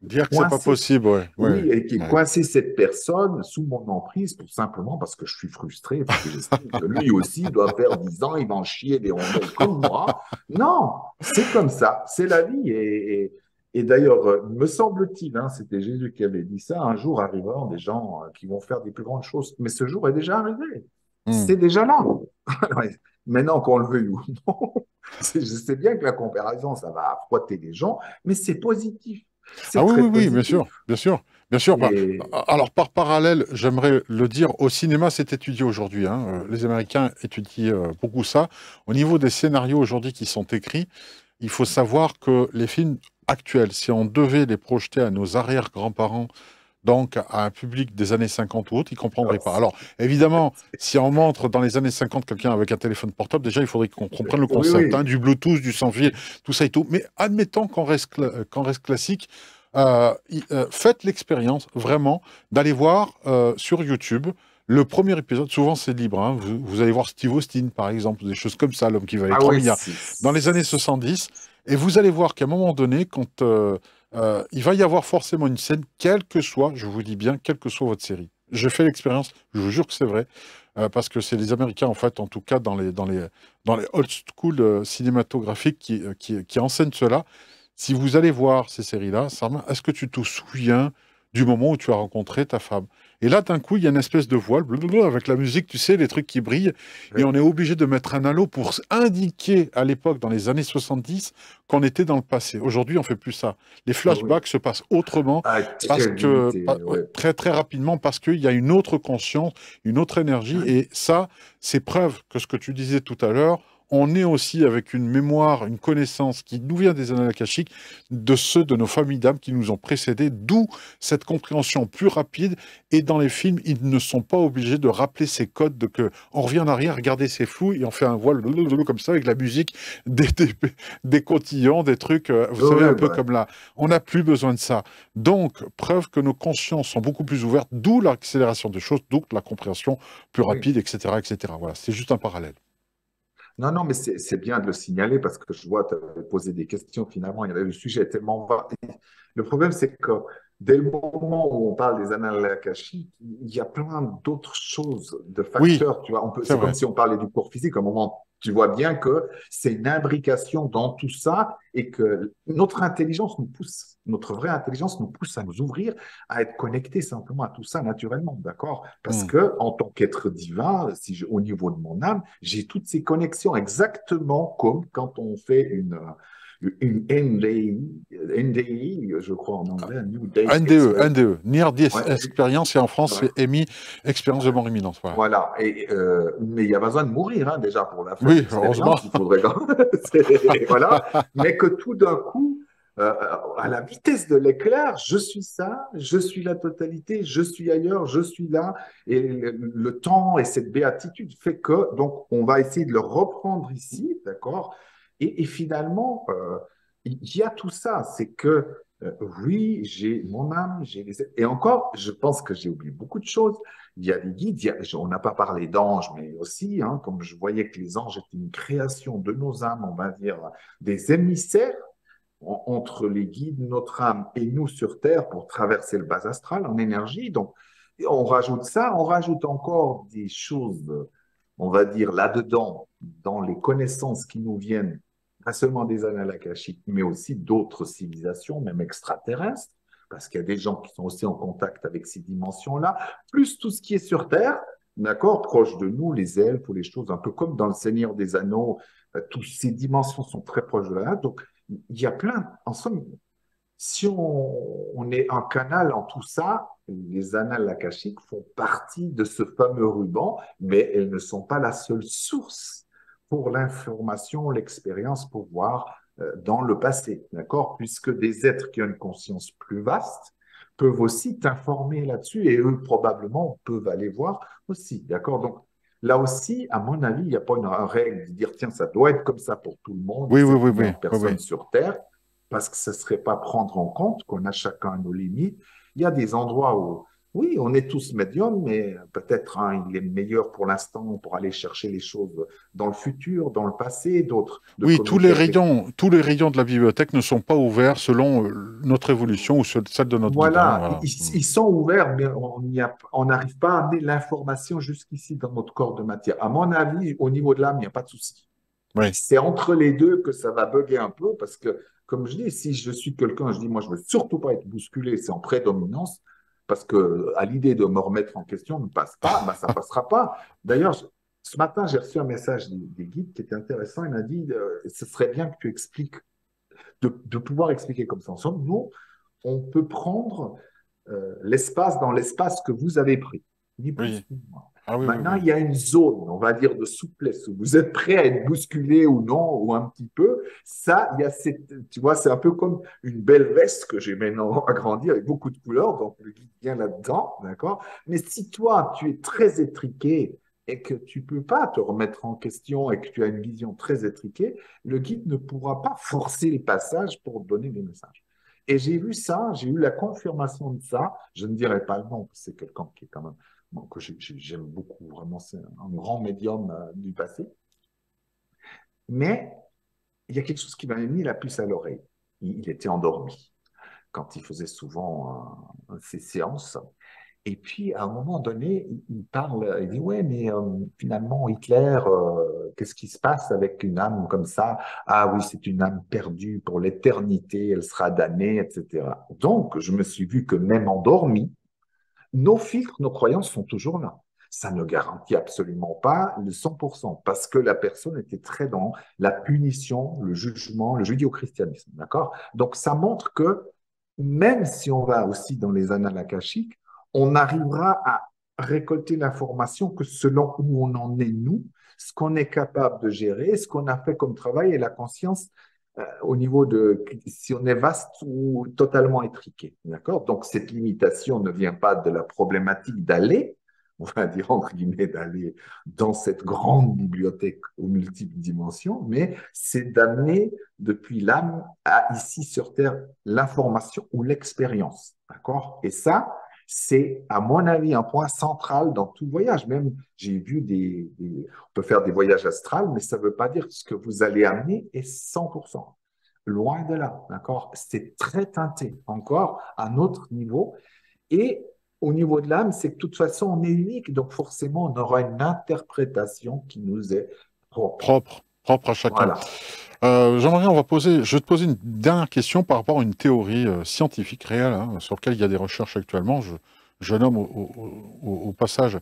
[SPEAKER 1] dire que c'est pas
[SPEAKER 2] coincer,
[SPEAKER 1] possible, ouais, ouais,
[SPEAKER 2] oui, et qui
[SPEAKER 1] ouais.
[SPEAKER 2] coincer cette personne sous mon emprise pour simplement parce que je suis frustré, parce que j'estime que lui aussi doit faire 10 ans, il va en chier des rondelles comme moi. Non, c'est comme ça, c'est la vie. Et d'ailleurs, me semble-t-il, hein, c'était Jésus qui avait dit ça, un jour arriveront des gens qui vont faire des plus grandes choses. Mais ce jour est déjà arrivé.
[SPEAKER 1] Hmm.
[SPEAKER 2] C'est déjà là. Ouais. Maintenant qu'on le veuille ou non, je sais bien que la comparaison, ça va frotter les gens, mais c'est positif.
[SPEAKER 1] Ah
[SPEAKER 2] C'est
[SPEAKER 1] oui, oui,
[SPEAKER 2] très
[SPEAKER 1] oui, bien sûr,
[SPEAKER 2] positif.
[SPEAKER 1] bien sûr, bien sûr.
[SPEAKER 2] Et
[SPEAKER 1] Alors, par parallèle, j'aimerais le dire, au cinéma, c'est étudié aujourd'hui, hein. Les Américains étudient beaucoup ça. Au niveau des scénarios aujourd'hui qui sont écrits, il faut savoir que les films actuels, si on devait les projeter à nos arrière-grands-parents, donc à un public des années 50 ou autres, ils ne comprendraient
[SPEAKER 2] alors,
[SPEAKER 1] pas. Alors, évidemment, si on montre dans les années 50 quelqu'un avec un téléphone portable, déjà, il faudrait qu'on comprenne le
[SPEAKER 2] oui,
[SPEAKER 1] concept, hein,
[SPEAKER 2] oui.
[SPEAKER 1] du Bluetooth, du sans-fil, tout ça et tout. Mais admettons qu'on reste classique, faites l'expérience vraiment d'aller voir sur YouTube le premier épisode. Souvent, c'est libre, hein. Vous allez voir Steve Austin, par exemple, des choses comme ça, l'homme qui valait
[SPEAKER 2] Ah
[SPEAKER 1] 3
[SPEAKER 2] oui,
[SPEAKER 1] milliards, dans les années 70. Et vous allez voir qu'à un moment donné, quand il va y avoir forcément une scène, quelle que soit, je vous dis bien, quelle que soit votre série. Je fais l'expérience, je vous jure que c'est vrai, parce que c'est les Américains, en fait, en tout cas, dans les old school cinématographiques qui enseignent cela. Si vous allez voir ces séries-là, Sarma, est-ce que tu te souviens du moment où tu as rencontré ta femme? Et là, d'un coup, il y a une espèce de voile, blablabla, avec la musique, tu sais, les trucs qui brillent, et on est obligé de mettre un halo pour indiquer, à l'époque, dans les années 70, qu'on était dans le passé. Aujourd'hui, on fait plus ça. Les
[SPEAKER 2] Oui.
[SPEAKER 1] flashbacks se passent autrement,
[SPEAKER 2] Ah,
[SPEAKER 1] parce
[SPEAKER 2] très
[SPEAKER 1] que,
[SPEAKER 2] vite, et,
[SPEAKER 1] ouais,
[SPEAKER 2] ouais.
[SPEAKER 1] très, très rapidement, parce qu'il y a une autre conscience, une autre énergie,
[SPEAKER 2] Oui,
[SPEAKER 1] et ça, c'est preuve que ce que tu disais tout à l'heure, on est aussi avec une mémoire, une connaissance qui nous vient des annales akashiques, de ceux de nos familles d'âmes qui nous ont précédés, d'où cette compréhension plus rapide. Et dans les films, ils ne sont pas obligés de rappeler ces codes de que on revient en arrière, regardez, c'est flou, et on fait un voile comme ça avec la musique, des cotillons, des trucs, vous savez, un
[SPEAKER 2] oui,
[SPEAKER 1] peu
[SPEAKER 2] bah,
[SPEAKER 1] comme là. On n'a plus besoin de ça. Donc, preuve que nos consciences sont beaucoup plus ouvertes, d'où l'accélération des choses, d'où la compréhension plus
[SPEAKER 2] oui.
[SPEAKER 1] rapide, etc., etc. Voilà, c'est juste un parallèle.
[SPEAKER 2] Non, non, mais c'est bien de le signaler parce que je vois, tu avais posé des questions finalement, il y avait le sujet est tellement vaste. Le problème, c'est que dès le moment où on parle des annales akashiques, il y a plein d'autres choses, de
[SPEAKER 1] Oui,
[SPEAKER 2] facteurs. Tu vois,
[SPEAKER 1] c'est
[SPEAKER 2] c'est comme
[SPEAKER 1] vrai.
[SPEAKER 2] si on parlait du corps physique. À un moment, tu vois bien que c'est une imbrication dans tout ça et que notre intelligence nous pousse, notre vraie intelligence nous pousse à nous ouvrir, à être connectés simplement à tout ça naturellement, d'accord? Parce
[SPEAKER 1] Hmm.
[SPEAKER 2] que en tant qu'être divin, au niveau de mon âme, j'ai toutes ces connexions exactement comme quand on fait une NDI, je crois en anglais, un New Date
[SPEAKER 1] NDE,
[SPEAKER 2] Experience.
[SPEAKER 1] NDE, Near Death
[SPEAKER 2] Ouais,
[SPEAKER 1] Experience, et en France,
[SPEAKER 2] ouais,
[SPEAKER 1] c'est EMI, expérience de
[SPEAKER 2] ouais.
[SPEAKER 1] mort imminente. Voilà.
[SPEAKER 2] Voilà. Mais il y a besoin de mourir hein, déjà pour la faire
[SPEAKER 1] Oui, heureusement.
[SPEAKER 2] l'expérience. Il faudrait voilà. Mais que tout d'un coup, à la vitesse de l'éclair, je suis ça, je suis la totalité, je suis ailleurs, je suis là. Et le temps et cette béatitude fait que donc on va essayer de le reprendre ici, d'accord. Et finalement, il y a tout ça. C'est que oui, j'ai mon âme, j'ai les... Et encore, je pense que j'ai oublié beaucoup de choses. Il y a des guides, on n'a pas parlé d'anges, mais aussi, hein, comme je voyais que les anges étaient une création de nos âmes, on va dire, des émissaires entre les guides, notre âme et nous sur Terre pour traverser le bas astral en énergie. Donc, on rajoute ça, on rajoute encore des choses, on va dire, là-dedans, dans les connaissances qui nous viennent, pas seulement des annales akashiques, mais aussi d'autres civilisations, même extraterrestres, parce qu'il y a des gens qui sont aussi en contact avec ces dimensions-là, plus tout ce qui est sur Terre, d'accord, proche de nous, les elfes ou les choses, un peu comme dans le Seigneur des Anneaux, toutes ces dimensions sont très proches de là. Donc, il y a plein, en somme, si on est un canal en tout ça, les annales akashiques font partie de ce fameux ruban, mais elles ne sont pas la seule source pour l'information, l'expérience, pour voir dans le passé, d'accord? Puisque des êtres qui ont une conscience plus vaste peuvent aussi t'informer là-dessus et eux, probablement, peuvent aller voir aussi, d'accord? Donc, là aussi, à mon avis, il n'y a pas une règle de dire, tiens, ça doit être comme ça pour tout le monde,
[SPEAKER 1] Oui, oui,
[SPEAKER 2] 7
[SPEAKER 1] oui,
[SPEAKER 2] milliards
[SPEAKER 1] oui,
[SPEAKER 2] de
[SPEAKER 1] oui, oui.
[SPEAKER 2] personnes sur Terre parce que ce ne serait pas prendre en compte qu'on a chacun nos limites. Il y a des endroits où, oui, on est tous médiums, mais peut-être hein, il est meilleur pour l'instant pour aller chercher les choses dans le futur, dans le passé, d'autres de
[SPEAKER 1] Oui,
[SPEAKER 2] communiquer avec les...
[SPEAKER 1] tous les rayons de la bibliothèque ne sont pas ouverts selon notre évolution ou celle de notre guide, hein,
[SPEAKER 2] Voilà,
[SPEAKER 1] voilà. Hmm.
[SPEAKER 2] ils sont ouverts, mais on n'arrive pas à amener l'information jusqu'ici dans notre corps de matière. À mon avis, au niveau de l'âme, il n'y a pas de souci.
[SPEAKER 1] Oui,
[SPEAKER 2] C'est entre les deux que ça va bugger un peu parce que, comme je dis, si je suis quelqu'un, je dis, moi, je veux surtout pas être bousculé, c'est en prédominance parce que à l'idée de me remettre en question ne passe pas, ben, ça passera pas. D'ailleurs, ce matin, j'ai reçu un message des guides qui était intéressant. Il m'a dit, ce serait bien que tu expliques, de pouvoir expliquer comme ça. En somme, nous, on peut prendre l'espace dans l'espace que vous avez pris, ni plus
[SPEAKER 1] oui.
[SPEAKER 2] ni moins.
[SPEAKER 1] Ah oui, oui,
[SPEAKER 2] Maintenant,
[SPEAKER 1] oui.
[SPEAKER 2] il y a une zone, on va dire, de souplesse où vous êtes prêt à être bousculé ou non, ou un petit peu. Ça, il y a cette, tu vois, c'est un peu comme une belle veste que j'ai maintenant agrandie avec beaucoup de couleurs, donc le guide vient là-dedans, d'accord? Mais si toi, tu es très étriqué et que tu peux pas te remettre en question et que tu as une vision très étriquée, le guide ne pourra pas forcer le passage pour donner des messages. Et j'ai vu ça, j'ai eu la confirmation de ça. Je ne dirais pas le nom, c'est quelqu'un qui est quand même bon, que j'aime beaucoup, vraiment, c'est un grand médium du passé. Mais il y a quelque chose qui m'avait mis la puce à l'oreille. Il était endormi quand il faisait souvent ses séances. Et puis, à un moment donné, il parle, il dit, ouais, mais finalement, Hitler, qu'est-ce qui se passe avec une âme comme ça? Ah oui, c'est une âme perdue pour l'éternité, elle sera damnée, etc. Donc, je me suis vu que même endormi, nos filtres, nos croyances sont toujours là. Ça ne garantit absolument pas le 100% parce que la personne était très dans la punition, le jugement, le judéo-christianisme. D'accord? Donc, ça montre que même si on va aussi dans les annales akashiques, on arrivera à récolter l'information que selon où on en est, nous, ce qu'on est capable de gérer, ce qu'on a fait comme travail et la conscience au niveau de si on est vaste ou totalement étriqué. D'accord? Donc, cette limitation ne vient pas de la problématique d'aller, on va dire entre guillemets, d'aller dans cette grande bibliothèque aux multiples dimensions, mais c'est d'amener depuis l'âme à ici sur Terre l'information ou l'expérience. D'accord? Et ça, c'est, à mon avis, un point central dans tout voyage. Même, j'ai vu on peut faire des voyages astrales, mais ça ne veut pas dire que ce que vous allez amener est 100%. Loin de là, d'accord? C'est très teinté, encore, à un autre niveau. Et au niveau de l'âme, c'est que de toute façon, on est unique, donc forcément, on aura une interprétation qui nous est propre.
[SPEAKER 1] Propre à chacun.
[SPEAKER 2] Voilà.
[SPEAKER 1] Jean-Marie, je vais te poser une dernière question par rapport à une théorie scientifique réelle, hein, sur laquelle il y a des recherches actuellement. Je nomme au passage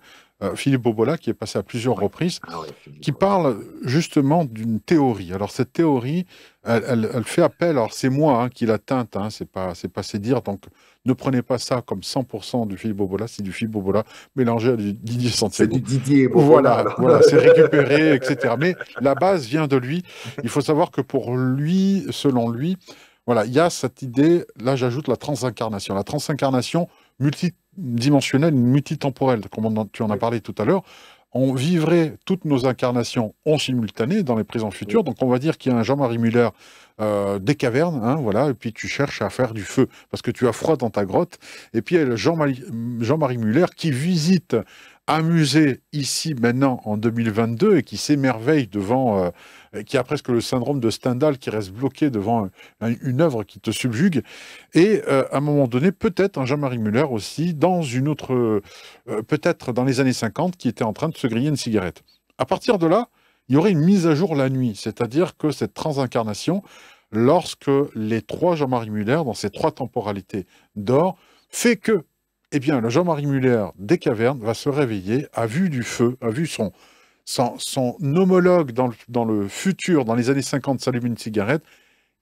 [SPEAKER 1] Philippe Bobola, qui est passé à plusieurs
[SPEAKER 2] Oui.
[SPEAKER 1] reprises,
[SPEAKER 2] Ah ouais, Philippe,
[SPEAKER 1] qui
[SPEAKER 2] ouais.
[SPEAKER 1] parle justement d'une théorie. Alors cette théorie, elle fait appel, alors c'est moi qui la teinte, hein, c'est pas ses dires, donc ne prenez pas ça comme 100% du Philippe Bobola, c'est du Philippe Bobola mélangé à du Didier
[SPEAKER 2] C'est
[SPEAKER 1] Santiago.
[SPEAKER 2] du Didier Bobola,
[SPEAKER 1] Voilà,
[SPEAKER 2] alors.
[SPEAKER 1] voilà, c'est récupéré, etc. Mais la base vient de lui. Il faut savoir que pour lui, selon lui, voilà, il y a cette idée, là j'ajoute la transincarnation. La transincarnation multidimensionnelle, multitemporelle, comme tu en as
[SPEAKER 2] Oui,
[SPEAKER 1] parlé tout à l'heure. On vivrait toutes nos incarnations en simultané dans les présents futurs.
[SPEAKER 2] oui.
[SPEAKER 1] Donc on va dire qu'il y a un Jean-Marie Muller des cavernes, hein, voilà, et puis tu cherches à faire du feu parce que tu as froid dans ta grotte. Et puis il y a le Jean-Marie Muller qui visite un musée ici maintenant en 2022 et qui s'émerveille devant, qui a presque le syndrome de Stendhal qui reste bloqué devant une œuvre qui te subjugue. Et à un moment donné, peut-être un Jean-Marie Muller aussi dans une autre, peut-être dans les années 50, qui était en train de se griller une cigarette. À partir de là, il y aurait une mise à jour la nuit, c'est-à-dire que cette transincarnation, lorsque les trois Jean-Marie Muller, dans ces trois temporalités d'or, fait que eh bien, le Jean-Marie Muller des cavernes va se réveiller, a vu du feu, a vu son homologue dans le futur, dans les années 50, s'allumer une cigarette.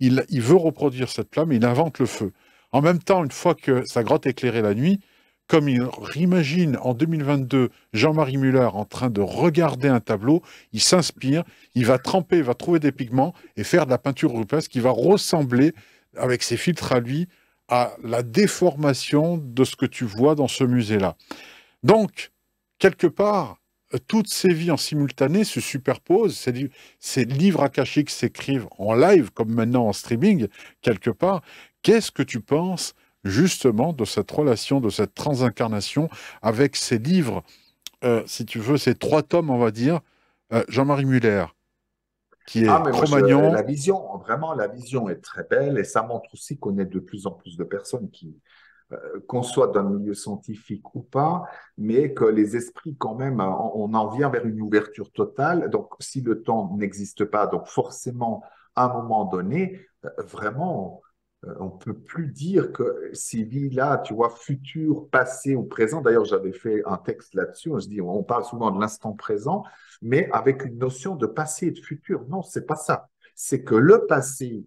[SPEAKER 1] Il veut reproduire cette flamme et il invente le feu. En même temps, une fois que sa grotte est éclairée la nuit, comme il imagine en 2022 Jean-Marie Muller en train de regarder un tableau, il s'inspire, il va tremper, il va trouver des pigments et faire de la peinture rupestre qui va ressembler, avec ses filtres à lui, à la déformation de ce que tu vois dans ce musée-là. Donc, quelque part, toutes ces vies en simultané se superposent. Ces livres akashiques s'écrivent en live, comme maintenant en streaming, quelque part. Qu'est-ce que tu penses justement de cette relation, de cette transincarnation avec ces livres, si tu veux, ces trois tomes, on va dire, Jean-Marie Muller, qui
[SPEAKER 2] Ah,
[SPEAKER 1] est
[SPEAKER 2] mais moi,
[SPEAKER 1] Cro-Magnon.
[SPEAKER 2] la vision, vraiment, la vision est très belle et ça montre aussi qu'on est de plus en plus de personnes qui, qu'on soit dans le milieu scientifique ou pas, mais que les esprits, quand même, on en vient vers une ouverture totale. Donc, si le temps n'existe pas, donc forcément, à un moment donné, vraiment, on ne peut plus dire que ces vies-là, tu vois, futur, passé ou présent. D'ailleurs, j'avais fait un texte là-dessus. Je dis, on parle souvent de l'instant présent, mais avec une notion de passé et de futur. Non, c'est pas ça. C'est que le passé,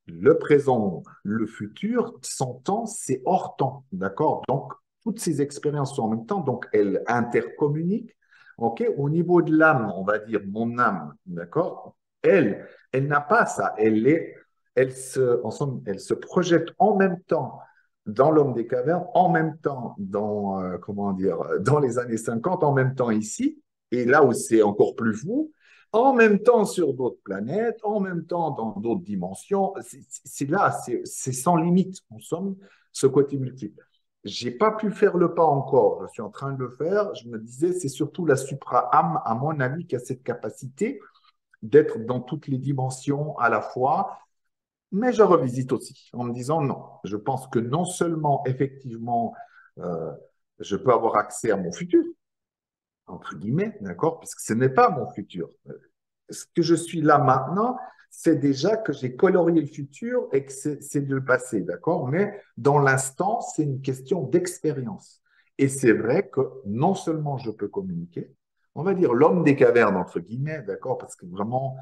[SPEAKER 2] le présent, le futur, son temps, c'est hors temps, d'accord? Donc, toutes ces expériences sont en même temps, donc elles intercommuniquent. Ok, au niveau de l'âme, on va dire mon âme, d'accord? Elle n'a pas ça. En somme, elle se projette en même temps dans l'homme des cavernes, en même temps dans, comment dire, dans les années 50, en même temps ici, et là où c'est encore plus fou, en même temps sur d'autres planètes, en même temps dans d'autres dimensions. C'est là, c'est sans limite, en somme, ce côté multiple. J'ai pas pu faire le pas encore, je suis en train de le faire. Je me disais, c'est surtout la supra-âme, à mon avis, qui a cette capacité d'être dans toutes les dimensions à la fois. Mais je revisite aussi en me disant non. Je pense que non seulement, effectivement, euh, je peux avoir accès à mon futur, entre guillemets, d'accord, parce que ce n'est pas mon futur. Ce que je suis là maintenant, c'est déjà que j'ai colorié le futur et que c'est le passé, d'accord? Mais dans l'instant, c'est une question d'expérience. Et c'est vrai que non seulement je peux communiquer, on va dire l'homme des cavernes, entre guillemets, d'accord, parce que vraiment,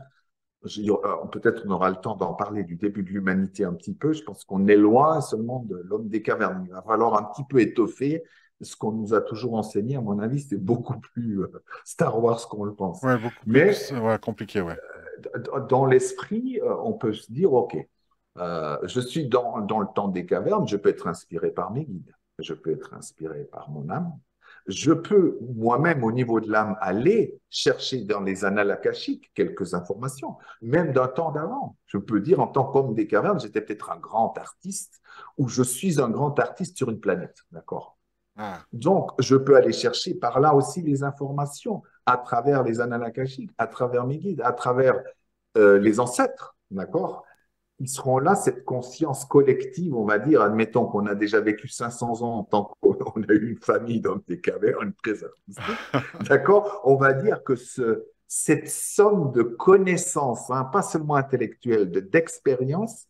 [SPEAKER 2] peut-être on aura le temps d'en parler du début de l'humanité un petit peu. Je pense qu'on est loin seulement de l'homme des cavernes. Il va falloir un petit peu étoffer ce qu'on nous a toujours enseigné. À mon avis, c'est beaucoup plus Star Wars qu'on le pense.
[SPEAKER 1] Ouais, beaucoup
[SPEAKER 2] Mais
[SPEAKER 1] plus ouais, compliqué, ouais.
[SPEAKER 2] dans l'esprit, on peut se dire, OK, je suis dans le temps des cavernes, je peux être inspiré par mes guides, je peux être inspiré par mon âme, je peux moi-même, au niveau de l'âme, aller chercher dans les annales akashiques quelques informations, même d'un temps d'avant. Je peux dire, en tant qu'homme des cavernes, j'étais peut-être un grand artiste ou je suis un grand artiste sur une planète, d'accord?
[SPEAKER 1] Ah.
[SPEAKER 2] Donc, je peux aller chercher par là aussi les informations à travers les annales akashiques, à travers mes guides, à travers les ancêtres, d'accord? Ils seront là, cette conscience collective, on va dire, admettons qu'on a déjà vécu 500 ans en tant qu'on a eu une famille dans des cavernes très artistiques, d'accord? On va dire que cette somme de connaissances, hein, pas seulement intellectuelles, d'expérience,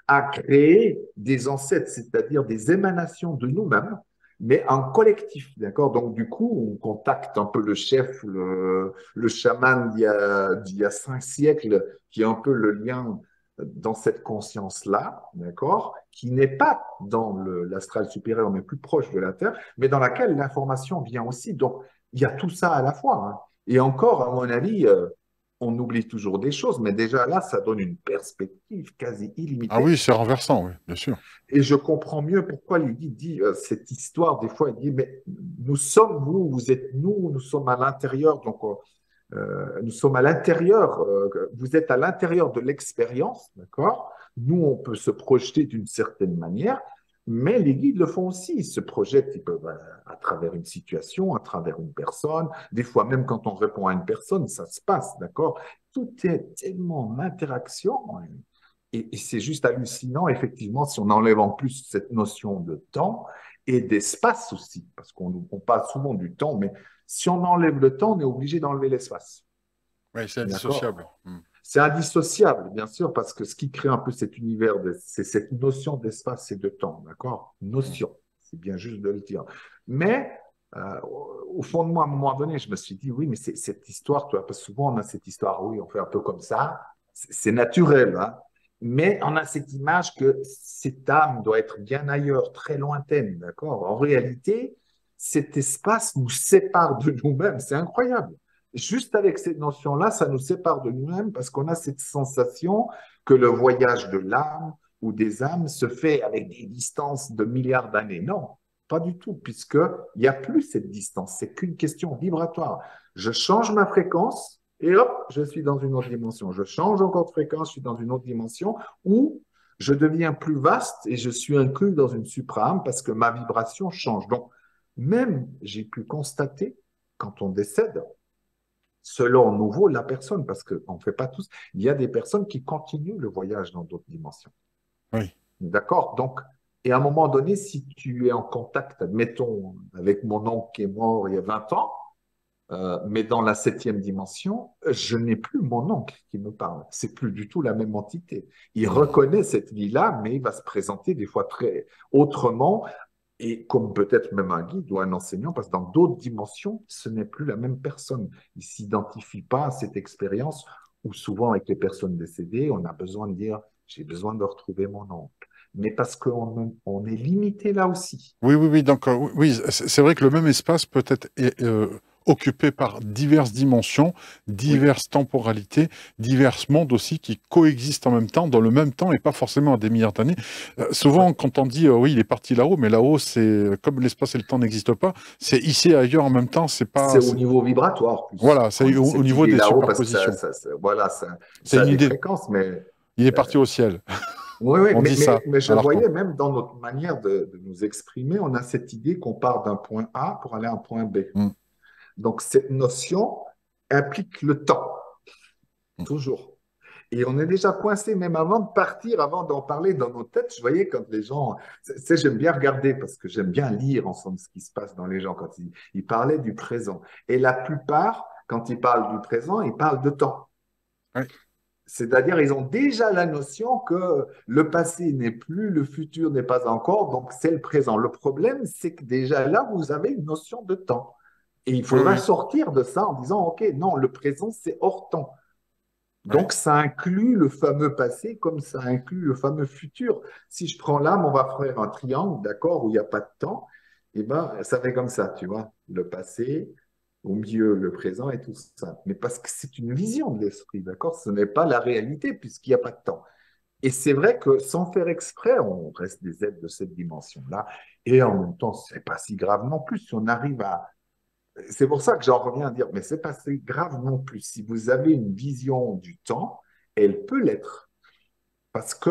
[SPEAKER 2] a créé des ancêtres, c'est-à-dire des émanations de nous-mêmes, mais en collectif, d'accord? Donc, du coup, on contacte un peu le chef, le chaman d'il y a 5 siècles, qui est un peu le lien dans cette conscience-là, d'accord, qui n'est pas dans l'astral supérieur, mais plus proche de la Terre, mais dans laquelle l'information vient aussi. Donc, il y a tout ça à la fois, hein. Et encore, à mon avis, on oublie toujours des choses, mais déjà là, ça donne une perspective quasi
[SPEAKER 1] Ah
[SPEAKER 2] illimitée.
[SPEAKER 1] oui, c'est renversant, oui, bien sûr.
[SPEAKER 2] Et je comprends mieux pourquoi Lydie dit cette histoire, des fois, elle dit, mais nous sommes vous, vous êtes nous, nous sommes à l'intérieur, donc nous sommes à l'intérieur, vous êtes à l'intérieur de l'expérience, d'accord? Nous, on peut se projeter d'une certaine manière, mais les guides le font aussi. Ils se projettent, ils peuvent, à travers une situation, à travers une personne. Des fois, même quand on répond à une personne, ça se passe, d'accord? Tout est tellement en interaction. Et c'est juste hallucinant, effectivement, si on enlève en plus cette notion de temps et d'espace aussi, parce qu'on parle souvent du temps, mais si on enlève le temps, on est obligé d'enlever l'espace.
[SPEAKER 1] Oui, c'est
[SPEAKER 2] D'accord?
[SPEAKER 1] indissociable. Hmm.
[SPEAKER 2] C'est indissociable, bien sûr, parce que ce qui crée un peu cet univers, c'est cette notion d'espace et de temps. D'accord?
[SPEAKER 1] Hmm.
[SPEAKER 2] Notion, c'est bien juste de le dire. Mais au fond de moi, à un moment donné, je me suis dit, oui, mais c'est cette histoire, tu vois, parce que souvent on a cette histoire, oui, on fait un peu comme ça, c'est naturel, hein, mais on a cette image que cette âme doit être bien ailleurs, très lointaine, d'accord? En réalité, cet espace nous sépare de nous-mêmes, c'est incroyable. Juste avec cette notion-là, ça nous sépare de nous-mêmes parce qu'on a cette sensation que le voyage de l'âme ou des âmes se fait avec des distances de milliards d'années. Non, pas du tout, puisqu'il n'y a plus cette distance. C'est qu'une question vibratoire. Je change ma fréquence et hop, je suis dans une autre dimension. Je change encore de fréquence, je suis dans une autre dimension ou je deviens plus vaste et je suis inclus dans une suprâme parce que ma vibration change. Donc, même j'ai pu constater quand on décède, selon nouveau la personne, parce qu'on ne fait pas tous, il y a des personnes qui continuent le voyage dans d'autres dimensions.
[SPEAKER 1] Oui.
[SPEAKER 2] D'accord? Donc, et à un moment donné, si tu es en contact, admettons, avec mon oncle qui est mort il y a 20 ans, mais dans la 7e dimension, je n'ai plus mon oncle qui me parle. C'est plus du tout la même entité. Il
[SPEAKER 1] Hmm.
[SPEAKER 2] reconnaît cette vie-là, mais il va se présenter des fois très autrement, et comme peut-être même un guide ou un enseignant, parce que dans d'autres dimensions, ce n'est plus la même personne. Il ne s'identifie pas à cette expérience, où souvent avec les personnes décédées, on a besoin de dire, j'ai besoin de retrouver mon oncle. Mais parce qu'on est limité là aussi.
[SPEAKER 1] Oui, oui, oui. Donc, oui, c'est vrai que le même espace peut être occupé par diverses dimensions,
[SPEAKER 2] Oui,
[SPEAKER 1] diverses temporalités, divers mondes aussi qui coexistent en même temps, dans le même temps et pas forcément à des milliards d'années. Souvent,
[SPEAKER 2] ouais.
[SPEAKER 1] quand on dit oui, il est parti là-haut, mais là-haut, c'est comme l'espace et le temps n'existent pas, c'est ici et ailleurs en même temps. C'est
[SPEAKER 2] C'est
[SPEAKER 1] pas,
[SPEAKER 2] au niveau vibratoire plus.
[SPEAKER 1] voilà,
[SPEAKER 2] Quand on
[SPEAKER 1] c'est
[SPEAKER 2] dit
[SPEAKER 1] au
[SPEAKER 2] cette
[SPEAKER 1] niveau
[SPEAKER 2] idée
[SPEAKER 1] des
[SPEAKER 2] là-haut, parce que
[SPEAKER 1] superpositions.
[SPEAKER 2] voilà,
[SPEAKER 1] C'est
[SPEAKER 2] ça a
[SPEAKER 1] une
[SPEAKER 2] des
[SPEAKER 1] idée.
[SPEAKER 2] fréquences, mais
[SPEAKER 1] Il est parti au ciel.
[SPEAKER 2] oui, oui,
[SPEAKER 1] On dit ça
[SPEAKER 2] mais je
[SPEAKER 1] à l'arcan.
[SPEAKER 2] voyais même dans notre manière de nous exprimer, on a cette idée qu'on part d'un point A pour aller à un point B.
[SPEAKER 1] Mm,
[SPEAKER 2] Donc, cette notion implique le temps,
[SPEAKER 1] mm.
[SPEAKER 2] toujours. Et on est déjà coincé, même avant de partir, avant d'en parler dans nos têtes. Je voyais quand les gens, tu sais, j'aime bien regarder parce que j'aime bien lire ensemble ce qui se passe dans les gens quand ils parlaient du présent. Et la plupart, quand ils parlent du présent, ils parlent de temps.
[SPEAKER 1] Ouais.
[SPEAKER 2] C'est-à-dire, ils ont déjà la notion que le passé n'est plus, le futur n'est pas encore, donc c'est le présent. Le problème, c'est que déjà là, vous avez une notion de temps. Et il
[SPEAKER 1] Oui,
[SPEAKER 2] faudra
[SPEAKER 1] oui,
[SPEAKER 2] sortir de ça en disant, OK, non, le présent, c'est hors temps.
[SPEAKER 1] oui.
[SPEAKER 2] Donc, ça inclut le fameux passé comme ça inclut le fameux futur. Si je prends l'âme, on va faire un triangle, d'accord, où il n'y a pas de temps. Et ben, ça fait comme ça, tu vois. Le passé, au milieu, le présent et tout ça. Mais parce que c'est une vision de l'esprit, d'accord? Ce n'est pas la réalité puisqu'il n'y a pas de temps. Et c'est vrai que sans faire exprès, on reste des êtres de cette dimension-là. Et en même temps, c'est pas si grave non plus. Si on arrive à c'est pour ça que j'en reviens à dire, mais c'est pas si grave non plus. Si vous avez une vision du temps, elle peut l'être. Parce que,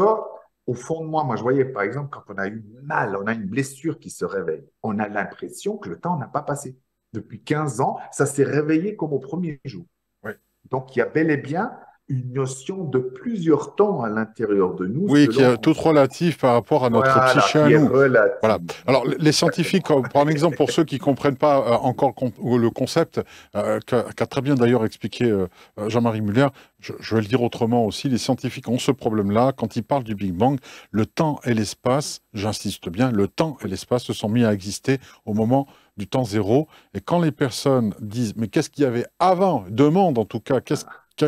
[SPEAKER 2] au fond de moi, je voyais par exemple, quand on a eu mal, on a une blessure qui se réveille, on a l'impression que le temps n'a pas passé. Depuis 15 ans, ça s'est réveillé comme au premier jour.
[SPEAKER 1] Oui.
[SPEAKER 2] Donc, il y a bel et bien une notion de plusieurs temps à l'intérieur de nous,
[SPEAKER 1] Oui, qui
[SPEAKER 2] selon
[SPEAKER 1] est
[SPEAKER 2] qu'on
[SPEAKER 1] tout relatif par rapport à notre
[SPEAKER 2] voilà,
[SPEAKER 1] psyché à
[SPEAKER 2] qui est
[SPEAKER 1] nous. Voilà.
[SPEAKER 2] relative.
[SPEAKER 1] Alors, les scientifiques, par exemple, pour ceux qui ne comprennent pas encore le concept, qu'a très bien d'ailleurs expliqué Jean-Marie Muller, je vais le dire autrement aussi, les scientifiques ont ce problème-là. Quand ils parlent du Big Bang, le temps et l'espace, j'insiste bien, le temps et l'espace se sont mis à exister au moment du temps zéro. Et quand les personnes disent, mais qu'est-ce qu'il y avait avant, demandent en tout cas,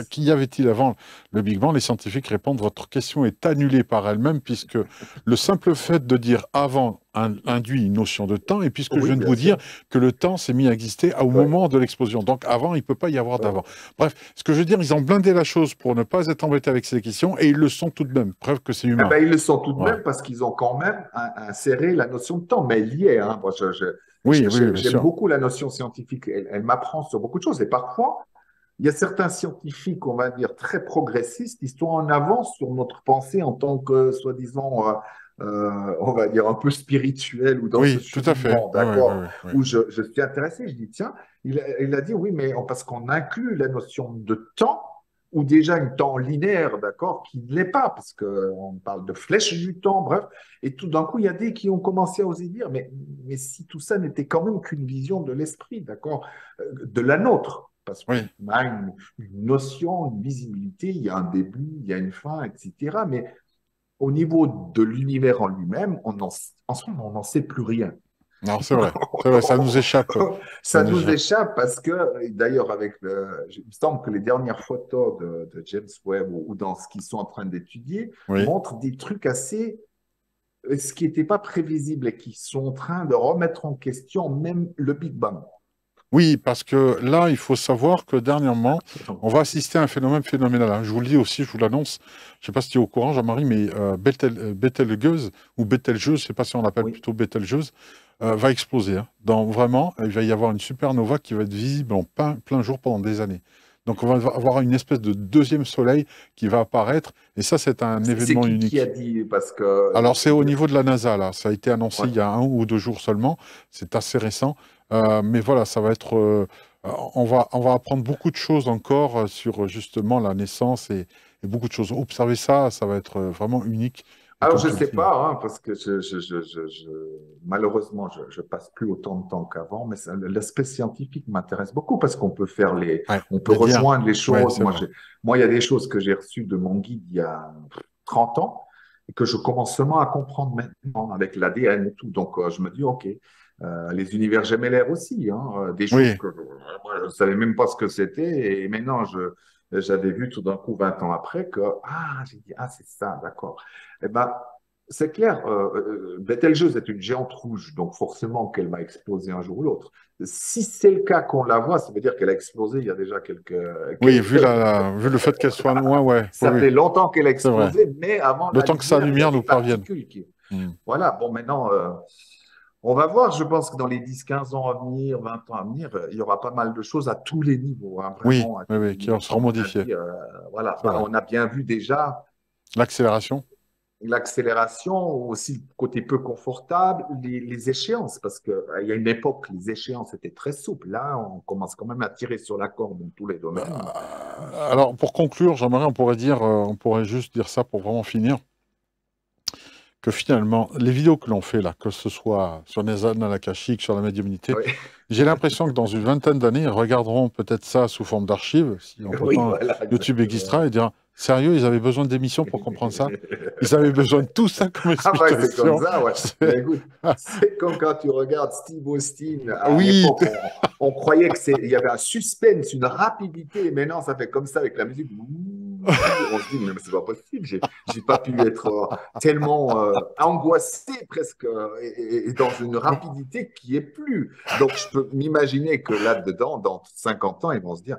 [SPEAKER 1] qu'y avait-il avant le Big Bang, les scientifiques répondent, votre question est annulée par elle-même, puisque le simple fait de dire avant induit une notion de temps, et puisque je
[SPEAKER 2] Oui,
[SPEAKER 1] viens de
[SPEAKER 2] bien
[SPEAKER 1] vous dire
[SPEAKER 2] sûr.
[SPEAKER 1] que le temps s'est mis à exister au
[SPEAKER 2] Ouais,
[SPEAKER 1] moment de l'explosion. Donc avant, il ne peut pas y avoir
[SPEAKER 2] ouais,
[SPEAKER 1] d'avant.
[SPEAKER 2] ouais.
[SPEAKER 1] Bref, ce que je veux dire, ils ont blindé la chose pour ne pas être embêtés avec ces questions, et ils le sont tout de même. Preuve que c'est
[SPEAKER 2] Eh
[SPEAKER 1] humain.
[SPEAKER 2] ben, ils le sont tout de
[SPEAKER 1] Voilà.
[SPEAKER 2] même parce qu'ils ont quand même inséré la notion de temps, mais elle y est. Hein. Moi,
[SPEAKER 1] Oui, oui, oui, bien
[SPEAKER 2] j'aime
[SPEAKER 1] sûr.
[SPEAKER 2] beaucoup la notion scientifique. Elle m'apprend sur beaucoup de choses. Et parfois, il y a certains scientifiques, on va dire, très progressistes, qui sont en avance sur notre pensée en tant que, soi-disant, on va dire, un peu spirituel ou dans ce
[SPEAKER 1] Oui, tout à fait.
[SPEAKER 2] cheminement,
[SPEAKER 1] Oui, oui, oui,
[SPEAKER 2] d'accord,
[SPEAKER 1] oui, oui.
[SPEAKER 2] où je suis intéressé. Je dis, tiens, il a dit, oui, mais parce qu'on inclut la notion de temps ou déjà une temps linéaire, d'accord, qui ne l'est pas, parce qu'on parle de flèche du temps, bref. Et tout d'un coup, il y a des qui ont commencé à oser dire, mais si tout ça n'était quand même qu'une vision de l'esprit, d'accord, de la nôtre, parce qu'on
[SPEAKER 1] Oui.
[SPEAKER 2] a une notion, une visibilité, il y a un début, il y a une fin, etc. Mais au niveau de l'univers en lui-même, en ce moment, on n'en sait plus rien.
[SPEAKER 1] Non, c'est vrai. C'est vrai, ça nous échappe. Ça
[SPEAKER 2] Ça
[SPEAKER 1] nous
[SPEAKER 2] nous
[SPEAKER 1] échappe.
[SPEAKER 2] échappe parce que, d'ailleurs, il me semble que les dernières photos de James Webb ou dans ce qu'ils sont en train d'étudier
[SPEAKER 1] Oui.
[SPEAKER 2] montrent des trucs assez, ce qui n'était pas prévisible et qui sont en train de remettre en question même le Big Bang.
[SPEAKER 1] Oui, parce que là, il faut savoir que dernièrement, on va assister à un phénomène phénoménal, hein. Je vous le dis aussi, je vous l'annonce. Je ne sais pas si tu es au courant, Jean-Marie, mais Betelgeuse ou Betelgeuse, je ne sais pas si on l'appelle
[SPEAKER 2] Oui.
[SPEAKER 1] plutôt Betelgeuse, va exploser, hein. Vraiment, il va y avoir une supernova qui va être visible en plein jour pendant des années. Donc, on va avoir une espèce de deuxième soleil qui va apparaître. Et ça, c'est un
[SPEAKER 2] C'est
[SPEAKER 1] événement
[SPEAKER 2] qui a
[SPEAKER 1] unique.
[SPEAKER 2] dit? Parce que
[SPEAKER 1] Alors, c'est au niveau de la NASA, là. Ça a été annoncé
[SPEAKER 2] ouais.
[SPEAKER 1] il y a 1 ou 2 jours seulement. C'est assez récent. Mais voilà, ça va être. On va apprendre beaucoup de choses encore sur justement la naissance et beaucoup de choses. Observer ça, ça va être vraiment unique. Et
[SPEAKER 2] Alors,
[SPEAKER 1] comme
[SPEAKER 2] je
[SPEAKER 1] tu
[SPEAKER 2] ne
[SPEAKER 1] le
[SPEAKER 2] sais
[SPEAKER 1] dis,
[SPEAKER 2] pas, hein, parce que malheureusement, je passe plus autant de temps qu'avant, mais l'aspect scientifique m'intéresse beaucoup parce qu'on peut
[SPEAKER 1] ouais,
[SPEAKER 2] on peut
[SPEAKER 1] les liens.
[SPEAKER 2] rejoindre les
[SPEAKER 1] Ouais,
[SPEAKER 2] choses.
[SPEAKER 1] c'est vrai.
[SPEAKER 2] Moi, il y a des choses que j'ai reçues de mon guide il y a 30 ans et que je commence seulement à comprendre maintenant avec l'ADN et tout. Donc, je me dis, OK, les univers gemellaires aussi, hein, des choses
[SPEAKER 1] Oui,
[SPEAKER 2] que moi, je ne savais même pas ce que c'était et maintenant, j'avais vu tout d'un coup, 20 ans après, que, j'ai dit, c'est ça, d'accord. Eh ben, c'est clair, Betelgeuse est une géante rouge, donc forcément qu'elle va exploser un jour ou l'autre. Si c'est le cas qu'on la voit, ça veut dire qu'elle a explosé il y a déjà
[SPEAKER 1] oui, vu le fait qu'elle soit loin, ouais, oui,
[SPEAKER 2] ça
[SPEAKER 1] oui,
[SPEAKER 2] fait longtemps qu'elle a
[SPEAKER 1] c'est vrai.
[SPEAKER 2] explosé, mais avant
[SPEAKER 1] Le
[SPEAKER 2] la
[SPEAKER 1] temps que sa
[SPEAKER 2] lumière, il y a
[SPEAKER 1] lumière
[SPEAKER 2] des
[SPEAKER 1] nous parvienne.
[SPEAKER 2] particules qui...
[SPEAKER 1] Hmm.
[SPEAKER 2] Voilà, bon, maintenant, on va voir, je pense que dans les 10, 15 ans à venir, 20 ans à venir, il y aura pas mal de choses à tous les niveaux, hein,
[SPEAKER 1] Oui,
[SPEAKER 2] vraiment à
[SPEAKER 1] oui,
[SPEAKER 2] tous les
[SPEAKER 1] oui, qui
[SPEAKER 2] niveaux,
[SPEAKER 1] sera
[SPEAKER 2] comme on a
[SPEAKER 1] modifié.
[SPEAKER 2] dit. Voilà,
[SPEAKER 1] C'est
[SPEAKER 2] bah,
[SPEAKER 1] vrai.
[SPEAKER 2] on a bien vu déjà
[SPEAKER 1] L'accélération.
[SPEAKER 2] l'accélération, aussi le côté peu confortable, les échéances, parce qu'il y a une époque, les échéances étaient très souples. Là, on commence quand même à tirer sur la corde dans tous les domaines.
[SPEAKER 1] Alors, pour conclure, Jean-Marie, on pourrait juste dire ça pour vraiment finir, que finalement, les vidéos que l'on fait là, que ce soit sur les annales akashiques, sur la médiumnité,
[SPEAKER 2] Oui,
[SPEAKER 1] j'ai l'impression que dans une vingtaine d'années, ils regarderont peut-être ça sous forme d'archives, si
[SPEAKER 2] oui,
[SPEAKER 1] entre-temps
[SPEAKER 2] voilà,
[SPEAKER 1] YouTube
[SPEAKER 2] exactement.
[SPEAKER 1] existera, et diront, Sérieux, ils avaient besoin d'émissions pour comprendre ça. Ils avaient besoin de tout ça comme
[SPEAKER 2] Ah ouais, c'est comme
[SPEAKER 1] explication.
[SPEAKER 2] ça, ouais. Mais
[SPEAKER 1] C'est-
[SPEAKER 2] écoute, c'est comme quand tu regardes Steve Austin, à
[SPEAKER 1] Oui,
[SPEAKER 2] l'époque, on croyait il y avait un suspense, une rapidité, mais non, ça fait comme ça avec la musique. On se dit, mais c'est pas possible, j'ai pas pu être tellement angoissé presque et dans une rapidité qui est plus. Donc, je peux m'imaginer que là-dedans, dans 50 ans, ils vont se dire,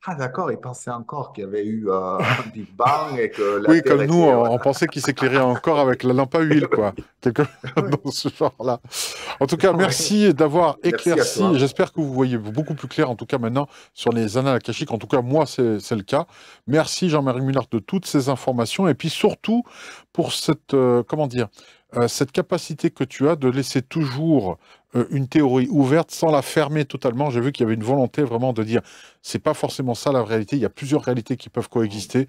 [SPEAKER 2] ah d'accord, ils pensaient encore qu'il y avait eu un Big Bang et que la
[SPEAKER 1] oui,
[SPEAKER 2] Terre
[SPEAKER 1] comme nous,
[SPEAKER 2] était...
[SPEAKER 1] on pensait qu'ils s'éclairaient encore avec la lampe à huile, quoi. Quelque
[SPEAKER 2] Oui,
[SPEAKER 1] dans ce genre-là. En tout cas,
[SPEAKER 2] oui.
[SPEAKER 1] merci d'avoir
[SPEAKER 2] Merci à
[SPEAKER 1] éclairci.
[SPEAKER 2] toi.
[SPEAKER 1] J'espère que vous voyez beaucoup plus clair, en tout cas maintenant, sur les annales akashiques. En tout cas, moi, c'est le cas. Merci Jean-Marie Muller de toutes ces informations et puis surtout pour cette, comment dire, cette capacité que tu as de laisser toujours une théorie ouverte sans la fermer totalement. J'ai vu qu'il y avait une volonté vraiment de dire, c'est pas forcément ça la réalité. Il y a plusieurs réalités qui peuvent coexister.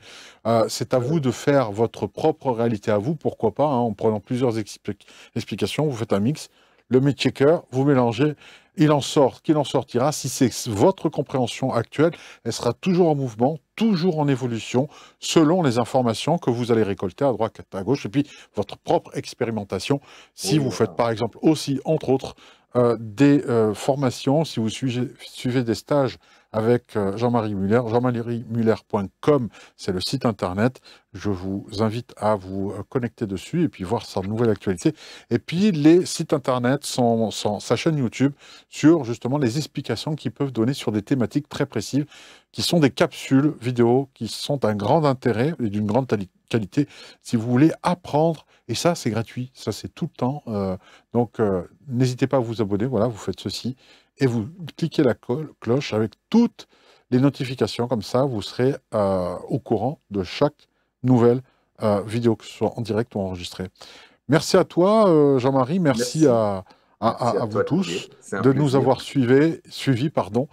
[SPEAKER 1] C'est à vous de faire votre propre réalité à vous, pourquoi pas, hein, en prenant plusieurs explications. Vous faites un mix. Le myth-checker, vous mélangez, il en sort, qu'il en sortira. Si c'est votre compréhension actuelle, elle sera toujours en mouvement, toujours en évolution, selon les informations que vous allez récolter à droite, à gauche, et puis votre propre expérimentation. Si
[SPEAKER 2] Oui,
[SPEAKER 1] vous faites
[SPEAKER 2] voilà.
[SPEAKER 1] par exemple aussi, entre autres, des formations, si vous suivez des stages avec Jean-Marie Muller, jean-marie-muller.com, c'est le site internet. Je vous invite à vous connecter dessus et puis voir sa nouvelle actualité. Et puis les sites internet, sa chaîne YouTube, sur justement les explications qu'ils peuvent donner sur des thématiques très précises, qui sont des capsules vidéo qui sont d'un grand intérêt et d'une grande qualité si vous voulez apprendre. Et ça, c'est gratuit, ça c'est tout le temps. Donc, n'hésitez pas à vous abonner. Voilà, vous faites ceci et vous cliquez la cloche avec toutes les notifications. Comme ça, vous serez au courant de chaque nouvelle vidéo, que ce soit en direct ou enregistrée. Merci à toi, Jean-Marie. Merci
[SPEAKER 2] Merci. Merci à
[SPEAKER 1] à vous
[SPEAKER 2] toi,
[SPEAKER 1] tous
[SPEAKER 2] Thierry. C'est un
[SPEAKER 1] de nous
[SPEAKER 2] plaisir.
[SPEAKER 1] avoir suivis, pardon,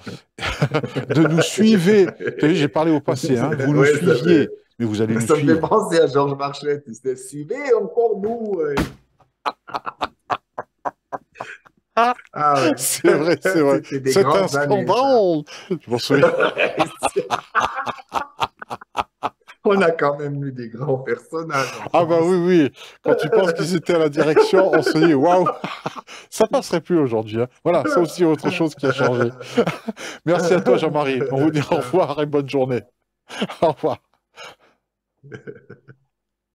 [SPEAKER 1] de nous suivre. Tu as vu, j'ai parlé au passé, hein, vous nous
[SPEAKER 2] Oui,
[SPEAKER 1] suiviez, mais vous allez nous
[SPEAKER 2] ça me fait
[SPEAKER 1] suivre.
[SPEAKER 2] penser à Georges Marchais. Tu sais, suivez encore nous. Ah ouais,
[SPEAKER 1] C'est vrai, c'est vrai.
[SPEAKER 2] c'était des
[SPEAKER 1] C'est un
[SPEAKER 2] grandes années, ça.
[SPEAKER 1] scandale. Je m'en souviens.
[SPEAKER 2] On a quand même eu des grands personnages en
[SPEAKER 1] Ah bah oui,
[SPEAKER 2] France.
[SPEAKER 1] oui. Quand tu penses qu'ils étaient à la direction, on se dit, waouh, ça passerait plus aujourd'hui, hein. Voilà, ça aussi, autre chose qui a changé. Merci à toi, Jean-Marie. On vous dit au revoir et bonne journée. Au revoir.